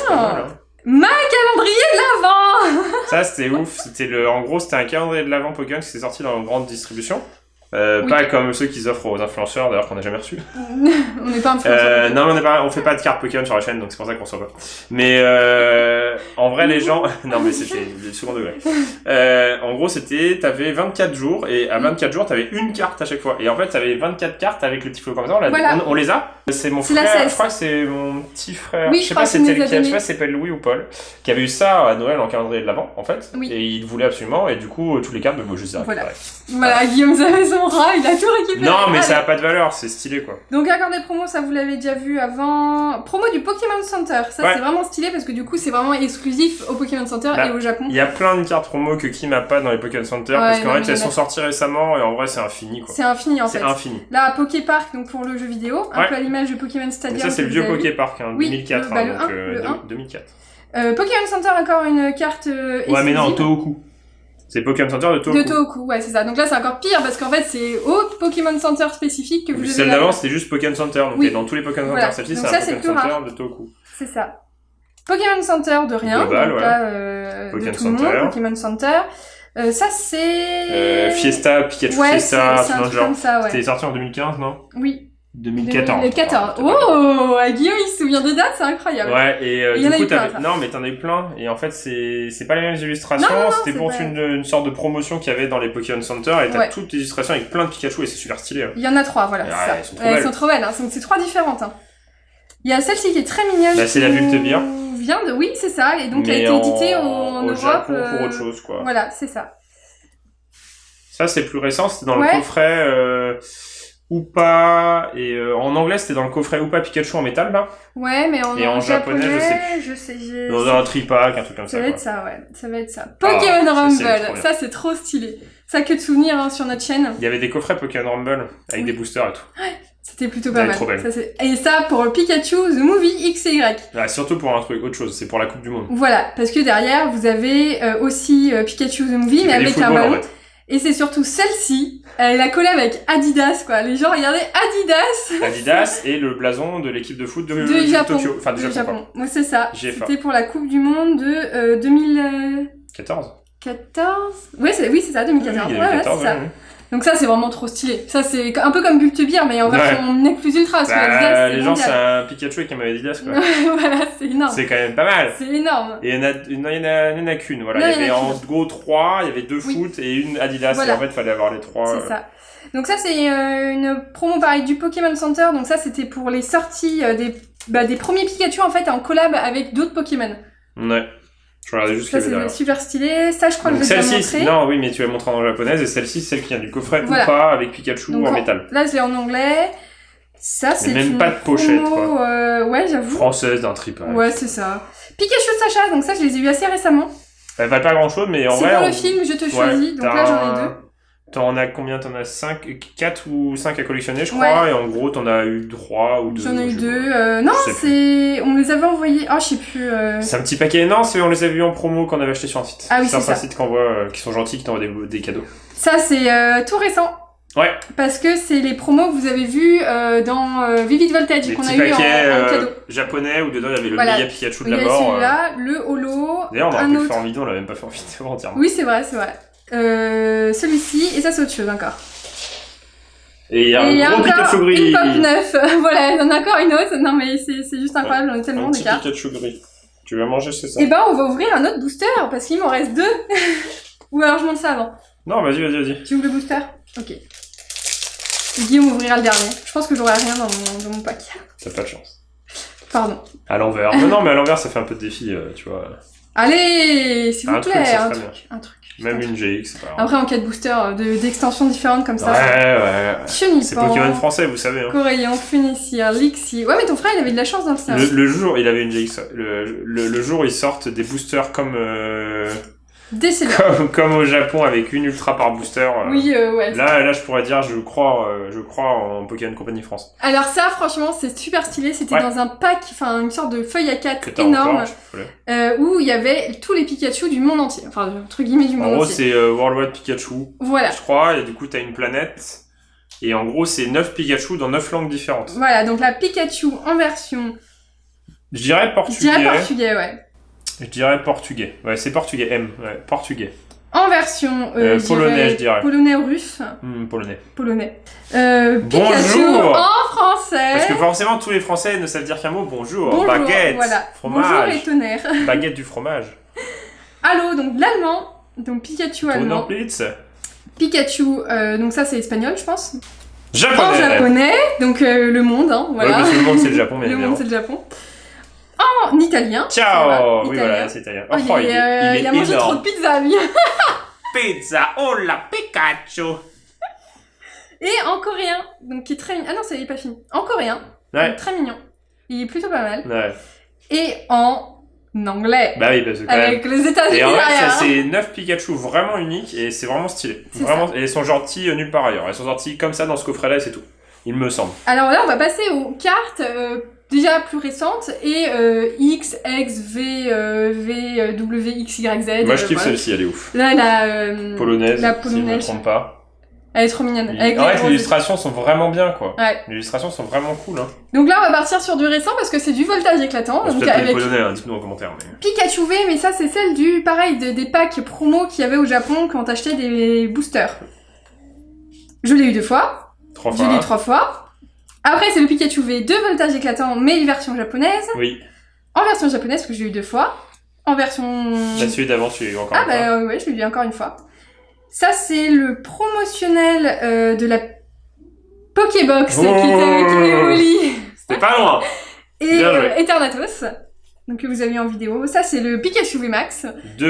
Ma calendrier de l'Avent. Ça, c'était ouf. En gros, c'était un calendrier de l'Avent Pokémon qui s'est sorti dans une grande distribution. Pas comme ceux qu'ils offrent aux influenceurs, d'ailleurs, qu'on n'a jamais reçu. On n'est pas influenceurs. Non, on fait pas de cartes Pokémon sur la chaîne, donc c'est pour ça qu'on reçoit pas. Mais en vrai, les gens... non, mais c'était le second degré. En gros, t'avais 24 jours, et à 24 jours, t'avais une carte à chaque fois. Et en fait, t'avais 24 cartes avec le petit flot comme ça. On les a. C'est mon frère, je crois que c'est mon petit frère. Oui, je sais pas si s'appelle Louis ou Paul, qui avait eu ça à Noël en calendrier de l'Avent, en fait. Oui. Et il voulait absolument, et du coup, toutes les cartes, je sais pas. Voilà, Guillaume savait son rat, il a tout récupéré. Non, mais ça a pas de valeur, c'est stylé, quoi. Donc, accord des promos, ça vous l'avez déjà vu avant. Promo du Pokémon Center, ça c'est vraiment stylé parce que du coup, c'est vraiment exclusif au Pokémon Center et au Japon. Il y a plein de cartes promo que Kim a pas dans les Pokémon Center parce qu'en fait, elles sont sorties récemment et en vrai, c'est infini, quoi. C'est infini, en fait. C'est infini. Là, Poképark, donc pour le jeu vidéo, un peu à l'image de Pokémon Stadium. Ça, c'est le vieux Poképark, 2004, le 1. 2004. Pokémon Center, encore une carte exclusive. Ouais, mais non, Tohoku. C'est Pokémon Center de Tohoku. De Tohoku, ouais, c'est ça. Donc là, c'est encore pire parce qu'en fait, c'est au Pokémon Center spécifique que vous devez... Celle d'avant, c'était juste Pokémon Center. Donc dans tous les Pokémon Center, celle-ci, c'est un Pokémon Center de Tohoku. C'est ça. Pokémon Center de rien. Global, donc là, Pokémon de tout le monde. Pokémon Center. Ça, c'est... Fiesta, Pikachu Fiesta, c'est un truc comme ça, ouais. C'était sorti en 2015, non? Oui. 2014. 2014. Oh, Guillaume, il se souvient des dates, c'est incroyable. Ouais, et du coup, non, mais t'en as eu plein. Et en fait, c'est pas les mêmes illustrations. C'était pour une sorte de promotion qu'il y avait dans les Pokémon Center. Et t'as toutes les illustrations avec plein de Pikachu et c'est super stylé. Il y en a 3, voilà. Elles sont trop belles. Donc c'est 3 différentes. Il y a celle-ci qui est très mignonne. Bah, c'est la Vultevir. Oui, c'est ça. Et donc, elle a été éditée en Europe. Japon pour autre chose, quoi. Voilà, c'est ça. Ça, c'est plus récent. C'était dans le coffret. Oupa, et en anglais c'était dans le coffret Oupa Pikachu en métal là. Ouais, mais en japonais, je sais. Dans un tripack, un truc comme ça. Ça va être ça, ouais. Ça va être ça. Pokémon Rumble, ça c'est trop stylé. Ça que de souvenirs sur notre chaîne. Il y avait des coffrets Pokémon Rumble avec des boosters et tout. Ouais, c'était plutôt pas mal. Trop belle. Et ça pour le Pikachu The Movie X et Y. Ah, surtout pour un truc, autre chose, c'est pour la Coupe du Monde. Voilà, parce que derrière vous avez aussi Pikachu The Movie, mais avec un ballon. Et c'est surtout celle-ci, elle a collé avec Adidas, quoi. Les gens regardaient Adidas. Adidas et le blason de l'équipe de foot de Japon. Tokyo. Enfin, de Japon. Moi, c'est ça. C'était pour la Coupe du Monde de 2014. 14 oui, c'est ça, 2014. Oui, 2014, c'est ça. Donc ça, c'est vraiment trop stylé. Ça, c'est un peu comme Bultebir, mais en version Nec Plus Ultra. Parce que Adidas, les gens, c'est un Pikachu avec un maillot Adidas, quoi. Voilà, c'est énorme. C'est quand même pas mal. C'est énorme. Et il y en a qu'une, voilà. Il y avait en gros 3, il y avait 2 foot et une Adidas. Voilà. Et en fait, il fallait avoir les 3. C'est ça. Donc ça, c'est une promo pareil du Pokémon Center. Donc ça, c'était pour les sorties des premiers Pikachu, en fait, en collab avec d'autres Pokémon. Ouais. Je regardais juste ça, c'est super stylé. Ça, je crois que je vais te montrer. Non, oui, mais tu vas montrer en japonaise. Et celle-ci, c'est celle qui vient du coffret Oupa avec Pikachu en métal. Là, je l'ai en anglais. Ça, c'est même pas de pochette, quoi. Ouais, j'avoue. Française d'un tripack. Ouais, c'est ça. Pikachu Sacha, donc ça, je les ai eu assez récemment. Elle valent pas grand chose, mais en vrai. C'est pour le film, je te choisis, donc là j'en ai 2. T'en as combien? T'en as 4 ou 5 à collectionner, je crois, et en gros, t'en as eu 3 ou 2. J'en ai eu 2. Non, c'est... On les avait envoyés... Ah, je sais plus... C'est un petit paquet. Non, on les a vus en promo qu'on avait acheté sur un site. Ah oui, c'est ça. C'est un site qui sont gentils, qui t'envoient des cadeaux. Ça, c'est tout récent. Ouais. Parce que c'est les promos que vous avez vus dans Vivid Voltage qu'on a eu en cadeau. Japonais où dedans il y avait le méga Pikachu de la mort. Celui-là, le holo. D'ailleurs, on aurait pu le faire en vidéo, on l'a même pas fait en vidéo entièrement. Oui, c'est vrai. Celui-ci, et ça, c'est autre chose encore. Et il y a un gros Pikachu gris. Une pop 9. Voilà, il y en a encore une autre. Non, mais c'est juste incroyable, on est tellement des cartes. Un petit Pikachu gris. Tu vas manger, c'est ça? Et on va ouvrir un autre booster parce qu'il m'en reste 2. Ou alors je monte ça avant. Non, vas-y. Tu ouvres le booster? Ok. Guillaume ouvrira le dernier. Je pense que j'aurai rien dans mon pack. T'as pas de chance. Pardon. À l'envers. Non, mais à l'envers, ça fait un peu de défi, tu vois. Allez, s'il vous plaît, un truc. Même une GX, c'est pas grave. Après, en cas de booster, d'extensions différentes comme ça. Ouais. Chenipan. C'est Pokémon français, vous savez. Hein. Coréen, Funessir, Lixi. Ouais, mais ton frère, il avait de la chance dans le service. Le jour, il avait une GX. Le jour où ils sortent des boosters comme au Japon avec une ultra par booster. Oui, ouais. Là, je pourrais dire, je crois en Pokémon Company France. Alors ça, franchement, c'est super stylé. C'était dans un pack, enfin une sorte de feuille à 4 énorme, où il y avait tous les Pikachu du monde entier. Enfin, entre guillemets du monde entier. En gros, c'est Worldwide Pikachu. Voilà. Je crois, et du coup, t'as une planète. Et en gros, c'est 9 Pikachu dans 9 langues différentes. Voilà, donc la Pikachu en version... Je dirais portugais. Ouais. Je dirais portugais. Ouais, c'est portugais. Ouais, portugais. En version polonais, je dirais. Polonais ou russe. Polonais. Pikachu bonjour. En français. Parce que forcément, tous les Français ne savent dire qu'un mot. Bonjour. Baguette. Voilà. Fromage. Bonjour et tonnerre. Baguette du fromage. Allô, donc l'allemand. Donc Pikachu allemand. Pikachu, donc ça c'est espagnol, je pense. Japonais. En japonais, donc le monde, hein, voilà. Ouais, parce que le monde c'est le Japon, bien évidemment. Le monde c'est le Japon. En italien. Ciao. Oui, voilà, c'est italien. Il a mangé trop de pizza, lui. Pizza, oh la Pikachu. Et en coréen, donc qui est très... Ah non, ça y est pas fini. En coréen, ouais. Donc, très mignon. Il est plutôt pas mal. Ouais. Et en anglais. Bah oui, parce que quand avec même... les États-Unis. Et en fait, ça c'est 9 Pikachu vraiment uniques et c'est vraiment stylé. Vraiment, et ils sont gentils nulle part ailleurs. Ils sont sortis comme ça dans ce coffret-là et c'est tout. Il me semble. Alors là, on va passer aux cartes déjà plus récentes et X, X, V, W, X, Y, Z. Moi je kiffe celle-ci, elle est ouf. Là, la polonaise, si je me trompe pas. Elle est trop mignonne. En fait, les illustrations sont vraiment bien, quoi. Ouais. Les illustrations sont vraiment cool, hein. Donc là, on va partir sur du récent parce que c'est du voltage éclatant. C'est peut-être les polonais, hein, dites-nous en commentaire. Mais... Pikachu V, mais ça, c'est celle du, pareil, des packs promo qu'il y avait au Japon quand t'achetais des boosters. Je l'ai eu 2 fois. 3 fois. Je l'ai eu 3 fois. Après, c'est le Pikachu V de voltage éclatant, mais version japonaise. Oui. En version japonaise, parce que je l'ai eu 2 fois. En version... celui d'avant, tu l'as eu encore une fois. Ah bah ouais, je l'ai eu encore une fois. Ça, c'est le promotionnel de la Pokébox qui était avec Evoli. C'était pas loin. Et Eternatus, donc que vous avez mis en vidéo. Ça, c'est le Pikachu VMAX. De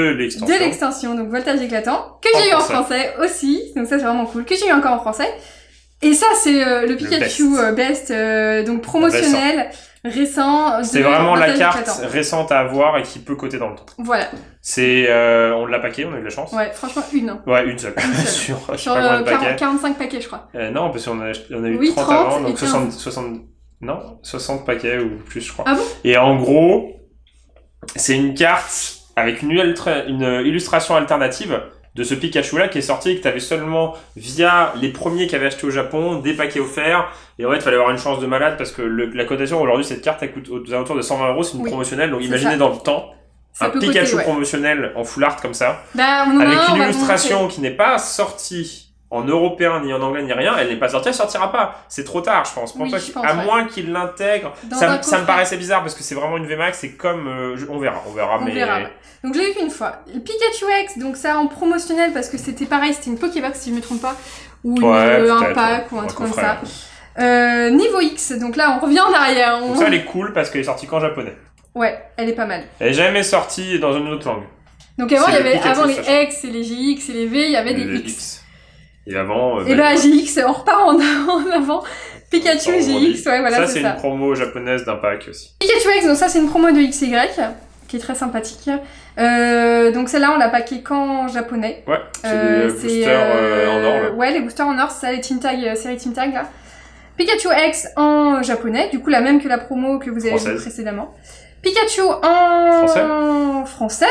l'extension. Donc voltage éclatant. Que j'ai eu en français aussi. Donc ça, c'est vraiment cool. Que j'ai eu encore en français. Et ça, c'est le Pikachu Best, donc promotionnel, récent. C'est vraiment la carte récente à avoir et qui peut coter dans le temps. Voilà. C'est, on l'a paqué, on a eu de la chance. Ouais, franchement, une. Hein. Ouais, une seule. Sur 45 paquets, je crois. Non, parce qu'on a eu 30 avant, donc 60 paquets ou plus, je crois. Ah bon? Et en gros, c'est une carte avec une illustration alternative de ce Pikachu-là qui est sorti et que t'avais seulement via les premiers qui avaient acheté au Japon, des paquets offerts. Et en fait, il fallait avoir une chance de malade parce que la cotation aujourd'hui, cette carte, elle coûte aux alentours de 120 €, c'est une promotionnelle. Donc imaginez dans le temps, un Pikachu promotionnel en full art comme ça, avec une illustration qui n'est pas sortie en européen, ni en anglais, ni rien. Elle n'est pas sortie, elle sortira pas. C'est trop tard, je pense. À moins qu'il l'intègre. Ça me paraissait bizarre parce que c'est vraiment une VMAX, c'est comme, on verra. Donc je l'ai eu qu'une fois. Le Pikachu X, donc ça en promotionnel parce que c'était pareil, c'était une Pokébox si je me trompe pas, ou un pack ou un truc comme ça. Niveau X, donc là on revient en arrière. Donc ça elle est cool parce qu'elle est sortie qu'en japonais. Ouais, elle est pas mal. Elle est jamais sortie dans une autre langue. Donc avant il y avait les X et les GX et les V, il y avait des X. Et avant... et bah GX, on repart en avant. Pikachu GX, ouais voilà, ça c'est une promo japonaise d'un pack aussi. Pikachu X, donc ça c'est une promo de XY. qui est très sympathique. Donc celle-là, on l'a paquée qu'en japonais. Ouais, c'est des boosters en or, là. Ouais, les boosters en or, c'est ça, les Team Tag, série Team Tag, là. Pikachu X en japonais, du coup la même que la promo que vous avez vue précédemment. Pikachu en français,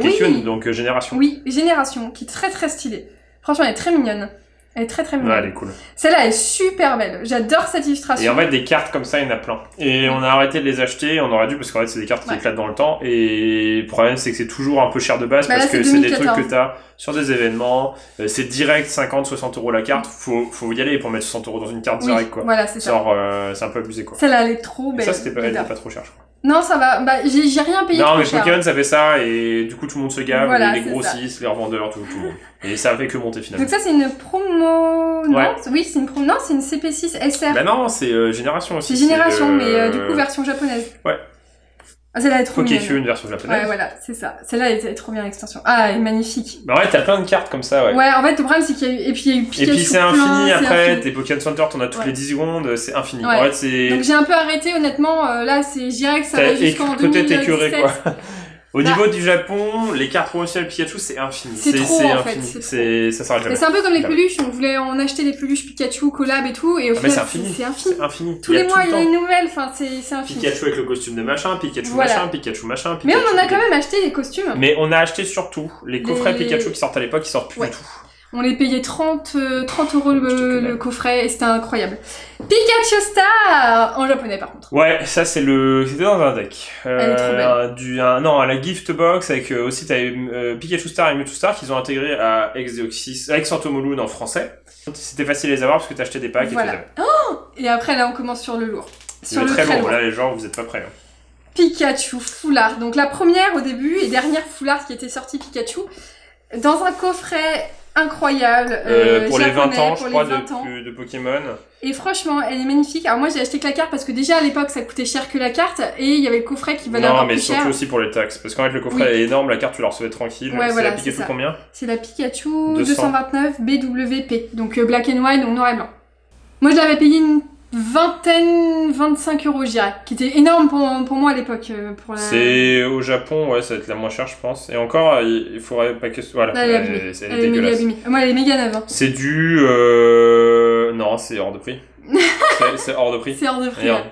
oui. Donc génération. Oui, génération, qui est très très stylée. Franchement, elle est très mignonne. Elle est très très mignonne. Ouais, elle est cool. Celle-là est super belle. J'adore cette illustration. Et en fait, des cartes comme ça, il y en a plein. Et on a arrêté de les acheter, on aurait dû, parce qu'en fait, c'est des cartes qui éclatent dans le temps. Et le problème, c'est que c'est toujours un peu cher de base, parce que c'est des trucs que t'as sur des événements. C'est direct 50-60 € la carte. Faut y aller pour mettre 60 € dans une carte direct, quoi. Voilà, c'est ça. C'est un peu abusé, quoi. Celle-là, elle est trop belle. Et ça, c'était pas trop cher, je crois. Non, ça va. Bah, j'ai rien payé. Non, mais Pokémon, ça fait ça, et du coup, tout le monde se gave, voilà, les grossistes, les revendeurs, tout le monde. Et ça fait que monter finalement. Donc ça, c'est une promo... Non, oui, c'est une promo. Non, c'est une CP6 SR. Bah non, c'est Génération aussi. C'est Génération, mais du coup, version japonaise. Ouais. Ah, celle-là est trop mignonne. Pokéfeu, une version japonaise. Ouais, voilà, c'est ça. Celle-là, elle est trop bien, l'extension. Ah, elle est magnifique. Bah ouais, t'as plein de cartes comme ça, ouais. Ouais, en fait, le problème, c'est qu'il y a eu... Et puis, il y a eu Pikachu. Et puis, c'est infini après. Tes Pokémon Center, t'en as toutes les 10 secondes, c'est infini. Ouais. En fait, c'est... Donc, j'ai un peu arrêté, honnêtement. Là, je dirais que ça va jusqu'en 2017. Peut-être écœuré, quoi. Au niveau du Japon, les cartes promotionnelles Pikachu, c'est infini. C'est trop, en fait. Ça s'arrête jamais. C'est un peu comme les peluches. On voulait en acheter des peluches Pikachu, collab et tout. Et au final, c'est infini. Tous les mois, il y a une nouvelle. Enfin, c'est infini. Pikachu avec le costume de machin, Pikachu machin, Pikachu machin. Mais on en a quand même acheté des costumes. Mais on a acheté surtout les coffrets Pikachu qui sortent à l'époque, qui sortent plus du tout. On les payait 30 € le coffret et c'était incroyable. Pikachu Star en japonais par contre. Ouais, ça c'était dans un deck. Elle est trop belle. Non, la gift box avec aussi t'avais Pikachu Star et Mewtwo Star qu'ils ont intégré à Ex-Deoxys, avec Santomoloon en français. C'était facile à les avoir parce que t'achetais des packs et voilà. Et après là on commence sur le lourd. Sur le très lourd. Là les gens vous êtes pas prêts. Hein. Pikachu Foulard. Donc la première au début et dernière Foulard qui était sortie Pikachu dans un coffret incroyable. Pour les 20 ans, je crois, de Pokémon. Et franchement, elle est magnifique. Alors moi, j'ai acheté que la carte parce que déjà à l'époque, ça coûtait cher que la carte et il y avait le coffret qui valait encore plus cher. Non, mais surtout aussi pour les taxes. Parce qu'en fait, le coffret est énorme, la carte, tu la recevais tranquille. Ouais, c'est la Pikachu combien ? C'est la Pikachu 229 BWP. Donc Black and White, donc noir et blanc. Moi, je l'avais payé une 25 €, je dirais, qui était énorme pour moi à l'époque. C'est au Japon, ouais, ça va être la moins chère, je pense. Et encore, il faudrait pas que... Voilà, elle est dégueulasse. Moi, elle est méga neuve. Hein. C'est du... Non, c'est hors de prix. c'est hors de prix. C'est hors de prix. Ouais.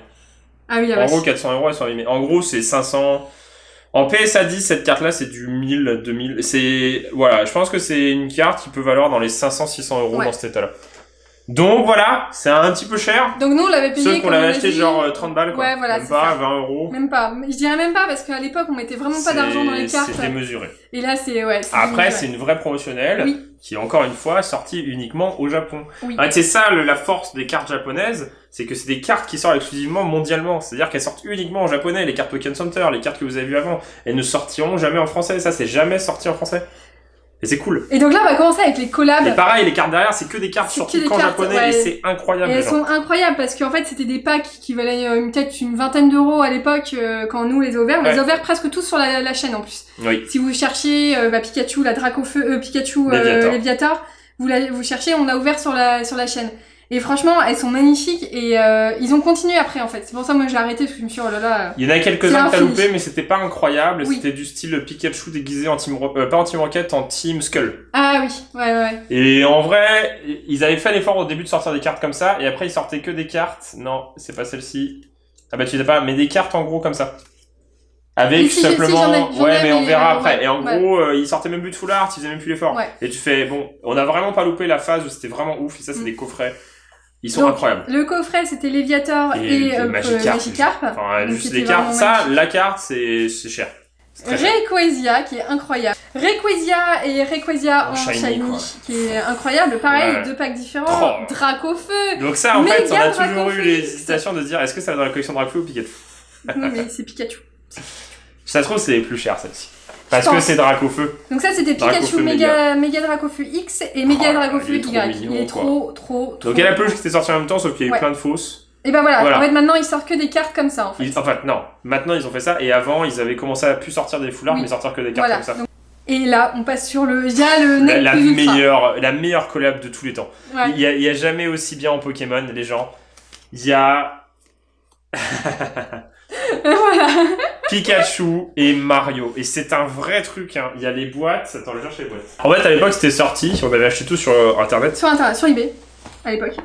Ah oui, en gros, 400 €, elles sont abîmées. En gros, c'est 500... En PSA 10, cette carte-là, c'est du 1000, 2000... Voilà, je pense que c'est une carte qui peut valoir dans les 500-600 € dans cet état-là. Donc voilà, c'est un petit peu cher. Donc nous on l'avait payé. Sauf qu'on l'avait acheté genre 30 balles quoi. Ouais, voilà, même pas, 20 €. Même pas. Je dirais même pas parce qu'à l'époque on mettait vraiment pas d'argent dans les cartes. C'est démesuré. Et là c'est Après c'est une vraie promotionnelle qui est encore une fois sortie uniquement au Japon. Oui. En fait, c'est ça la force des cartes japonaises, c'est que c'est des cartes qui sortent exclusivement mondialement. C'est-à-dire qu'elles sortent uniquement en japonais, les cartes Pokémon Center, les cartes que vous avez vues avant. Elles ne sortiront jamais en français, ça c'est jamais sorti en français. Et c'est cool. Et donc là, on va commencer avec les collabs. Et pareil, les cartes derrière, c'est que des cartes sorties qu'en japonais et c'est incroyable. Et elles sont incroyables parce qu'en fait, c'était des packs qui valaient peut-être une vingtaine d'euros à l'époque quand nous les a ouverts. On les a ouverts presque tous sur la chaîne en plus. Oui. Si vous cherchiez Pikachu, la Dracofeu, Pikachu, Léviator, vous cherchez, on l'a ouvert sur la chaîne. Et franchement, elles sont magnifiques et ils ont continué après en fait. C'est pour ça que moi j'ai arrêté parce que je me suis dit oh là là. Il y en a quelques-uns que t'as loupé mais c'était pas incroyable. Oui. C'était du style Pikachu déguisé en Team pas en Team Rocket, en Team Skull. Ah oui, ouais. Et en vrai, ils avaient fait l'effort au début de sortir des cartes comme ça et après ils sortaient que des cartes. Non, c'est pas celle-ci. Ah bah tu sais pas, mais des cartes en gros comme ça. Avec simplement, mais on verra après. Et en gros, ils sortaient même plus de full art, ils faisaient même plus l'effort. Ouais. Et tu fais, bon, on a vraiment pas loupé la phase où c'était vraiment ouf. Et ça, c'est des coffrets. Ils sont incroyables. Le coffret, c'était Léviator et Magikarp. Enfin, juste les cartes. Ça, la carte, c'est cher. Rayquaza, qui est incroyable. Rayquaza en shiny qui est incroyable. Pareil, deux packs différents. Dracofeu. Donc ça, en fait, on a toujours eu l'hésitation de se dire, est-ce que ça va dans la collection Dracofeu ou Pikachu? Non, mais c'est Pikachu. Ça se trouve, c'est plus cher, celle-ci. Parce que c'est Dracofeu. Donc ça, c'était Pikachu Méga Dracofeu X et Méga Dracofeu Y. Il est trop. Donc il y a la peluche qui était sortie en même temps, sauf qu'il y a eu plein de fausses. Et ben voilà. En fait, maintenant, ils sortent que des cartes comme ça, en fait. En fait, non. Maintenant, ils ont fait ça. Et avant, ils avaient commencé à plus sortir des foulards, mais sortir que des cartes comme ça. Donc... Et là, on passe sur le la meilleure collab de tous les temps. Ouais. Il y a jamais aussi bien en Pokémon, les gens. Il y a... Voilà. Pikachu et Mario. Et c'est un vrai truc, hein. Il y a les boîtes. Attends, je cherche les boîtes. En fait, à l'époque, c'était sorti. On avait acheté tout sur Internet. Sur Internet, sur eBay, à l'époque.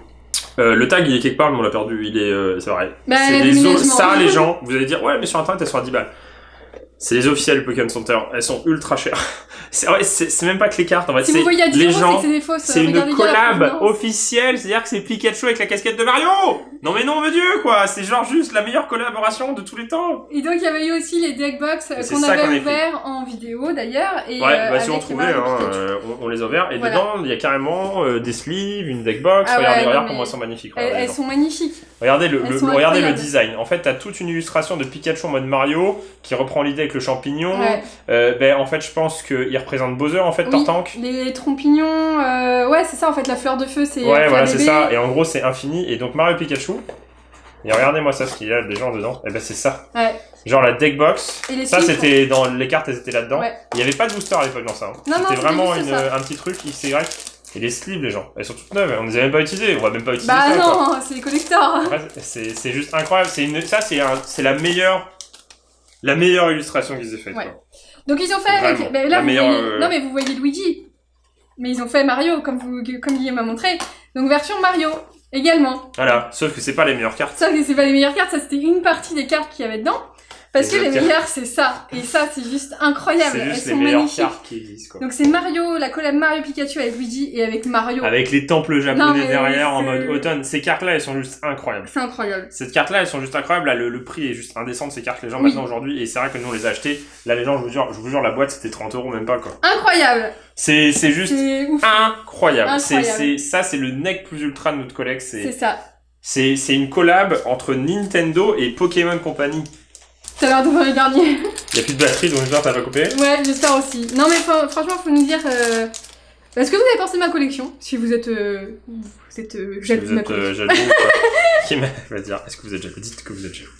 Le tag, il est quelque part, mais on l'a perdu. Il est... c'est vrai. Bah, c'est des ça, les gens, vous allez dire, ouais, mais sur Internet, elles sont à 10 balles. C'est les officielles Pokémon Center. Elles sont ultra chères. C'est même pas que les cartes, en fait. Si vous voyez à 10 les gens, c'est des fausses. C'est une collab officielle, c'est-à-dire que c'est Pikachu avec la casquette de Mario. Non mais non, mon Dieu, quoi. C'est genre juste la meilleure collaboration de tous les temps. Et donc, il y avait eu aussi les deckbox qu'on avait ouverts en vidéo, d'ailleurs. Et ouais, bah si on trouvait, on les a ouverts. Et voilà. Dedans, il y a carrément des sleeves, une deckbox. Regarde comment elles sont magnifiques. Elles sont magnifiques. Regardez le design. En fait, t'as toute une illustration de Pikachu en mode Mario qui reprend l'idée avec le champignon. Ouais. En fait, je pense qu'il représente Bowser, en fait, Tortank. Les trompignons, ouais, c'est ça, en fait, la fleur de feu, c'est... Ouais, voilà, c'est ça. Et en gros, c'est infini. Et donc, Mario et Pikachu. Et regardez-moi ça, ce qu'il y a des gens dedans. Et ben, c'est ça. Ouais. Genre la deckbox. Ça, c'était dans les cartes, elles étaient là-dedans. Ouais. Il n'y avait pas de booster à l'époque dans ça. Hein. C'était vraiment un petit truc XY. Et les sleeves, les gens, elles sont toutes neuves, on les a même pas utilisées, on va même pas utiliser ça. Bah non, c'est les collectors. Ouais, c'est juste incroyable, c'est la meilleure illustration qu'ils aient faite. Ouais. Quoi. Donc ils ont fait avec, bah, là, non mais vous voyez Luigi, mais ils ont fait Mario comme Guillaume m'a montré, donc version Mario également. Voilà, sauf que c'est pas les meilleures cartes. Sauf que c'est pas les meilleures cartes, ça c'était une partie des cartes qu'il y avait dedans. Parce que les meilleures, c'est ça. Et ça, c'est juste incroyable. C'est juste les meilleures cartes qui existent, quoi. Donc c'est Mario, la collab Mario Pikachu avec Luigi et avec Mario. Avec les temples japonais derrière en mode automne. Ces cartes-là, elles sont juste incroyables. C'est incroyable. Cette carte-là, elles sont juste incroyables. Là, le prix est juste indécent de ces cartes, les gens, maintenant, aujourd'hui. Et c'est vrai que nous, on les a achetées. Là, les gens, je vous jure, la boîte, c'était 30 €, même pas, quoi. Incroyable. C'est juste incroyable. Ça, c'est le nec plus ultra de notre collègue. C'est ça. C'est une collab entre Nintendo et Pokémon Company. T'as l'air de voir les derniers. Il y a plus de batterie, donc j'espère que t'as pas coupé. Ouais, j'espère aussi. Non mais franchement, faut nous dire... Est-ce que vous avez pensé de ma collection? Si vous êtes jaloux de ma collection. Jaloux, qui va dire, est-ce que vous êtes jaloux? Dites que vous êtes jaloux.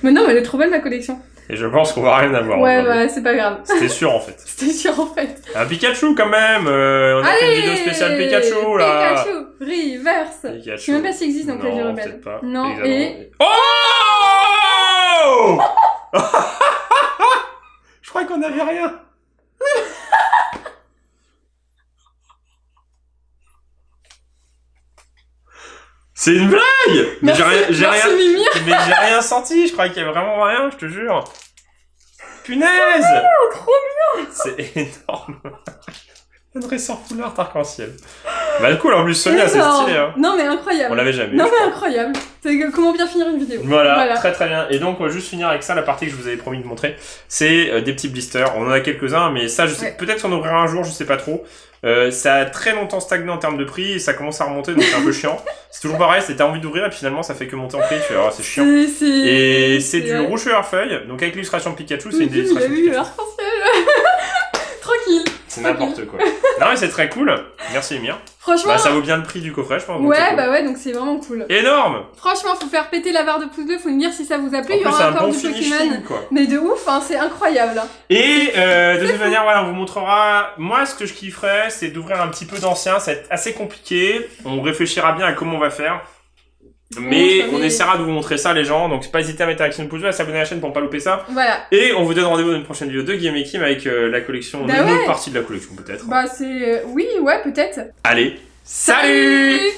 Mais non, mais elle est trop belle ma collection. Et je pense qu'on va rien avoir. Ouais, c'est pas grave. C'était sûr en fait. C'était sûr en fait. Un Pikachu quand même. On a fait une vidéo spéciale Pikachu là. Pikachu, reverse. Je sais même pas s'il existe dans Clash Royale. Peut-être pas. Non, et... Oh je crois qu'on avait rien. C'est une blague. Mais j'ai rien senti. Je croyais qu'il y avait vraiment rien, je te jure. Punaise. Trop bien. C'est énorme. Un dresseur foulard arc-en-ciel. Bah cool, en plus Sonia, c'est stylé. Hein. Non mais incroyable. On l'avait jamais vu. Non mais incroyable. C'est comment bien finir une vidéo. Voilà, très très bien. Et donc on va juste finir avec ça, la partie que je vous avais promis de montrer. C'est des petits blisters. On en a quelques-uns, mais ça, je sais peut-être qu'on ouvrira un jour, je sais pas trop. Ça a très longtemps stagné en termes de prix et ça commence à remonter, donc c'est un peu chiant. C'est toujours pareil, t'as envie d'ouvrir et puis finalement ça fait que monter en prix, tu vois, c'est chiant. Et c'est du rouge feuille feuille, donc avec l'illustration Pikachu, c'est une des illustrations Pikachu. Tranquille. C'est n'importe quoi. Non mais c'est très cool. Merci Emir. Franchement. Bah ça vaut bien le prix du coffret, je pense. Ouais, bah ouais, donc c'est vraiment cool. Énorme. Franchement, faut faire péter la barre de pouce bleu, faut nous dire si ça vous a plu. Il y aura encore du Pokémon. Mais de ouf, hein, c'est incroyable. Et de toute manière, voilà, on vous montrera. Moi, ce que je kifferais, c'est d'ouvrir un petit peu d'anciens. Ça va être assez compliqué. On réfléchira bien à comment on va faire. Mais on essaiera de vous montrer ça les gens, donc pas hésiter à mettre un action de pouce bleu, à s'abonner à la chaîne pour ne pas louper ça. Voilà. Et on vous donne rendez-vous dans une prochaine vidéo de Guillaume et Kim avec la collection, une autre partie de la collection peut-être. Bah c'est... oui, ouais, peut-être. Allez, salut.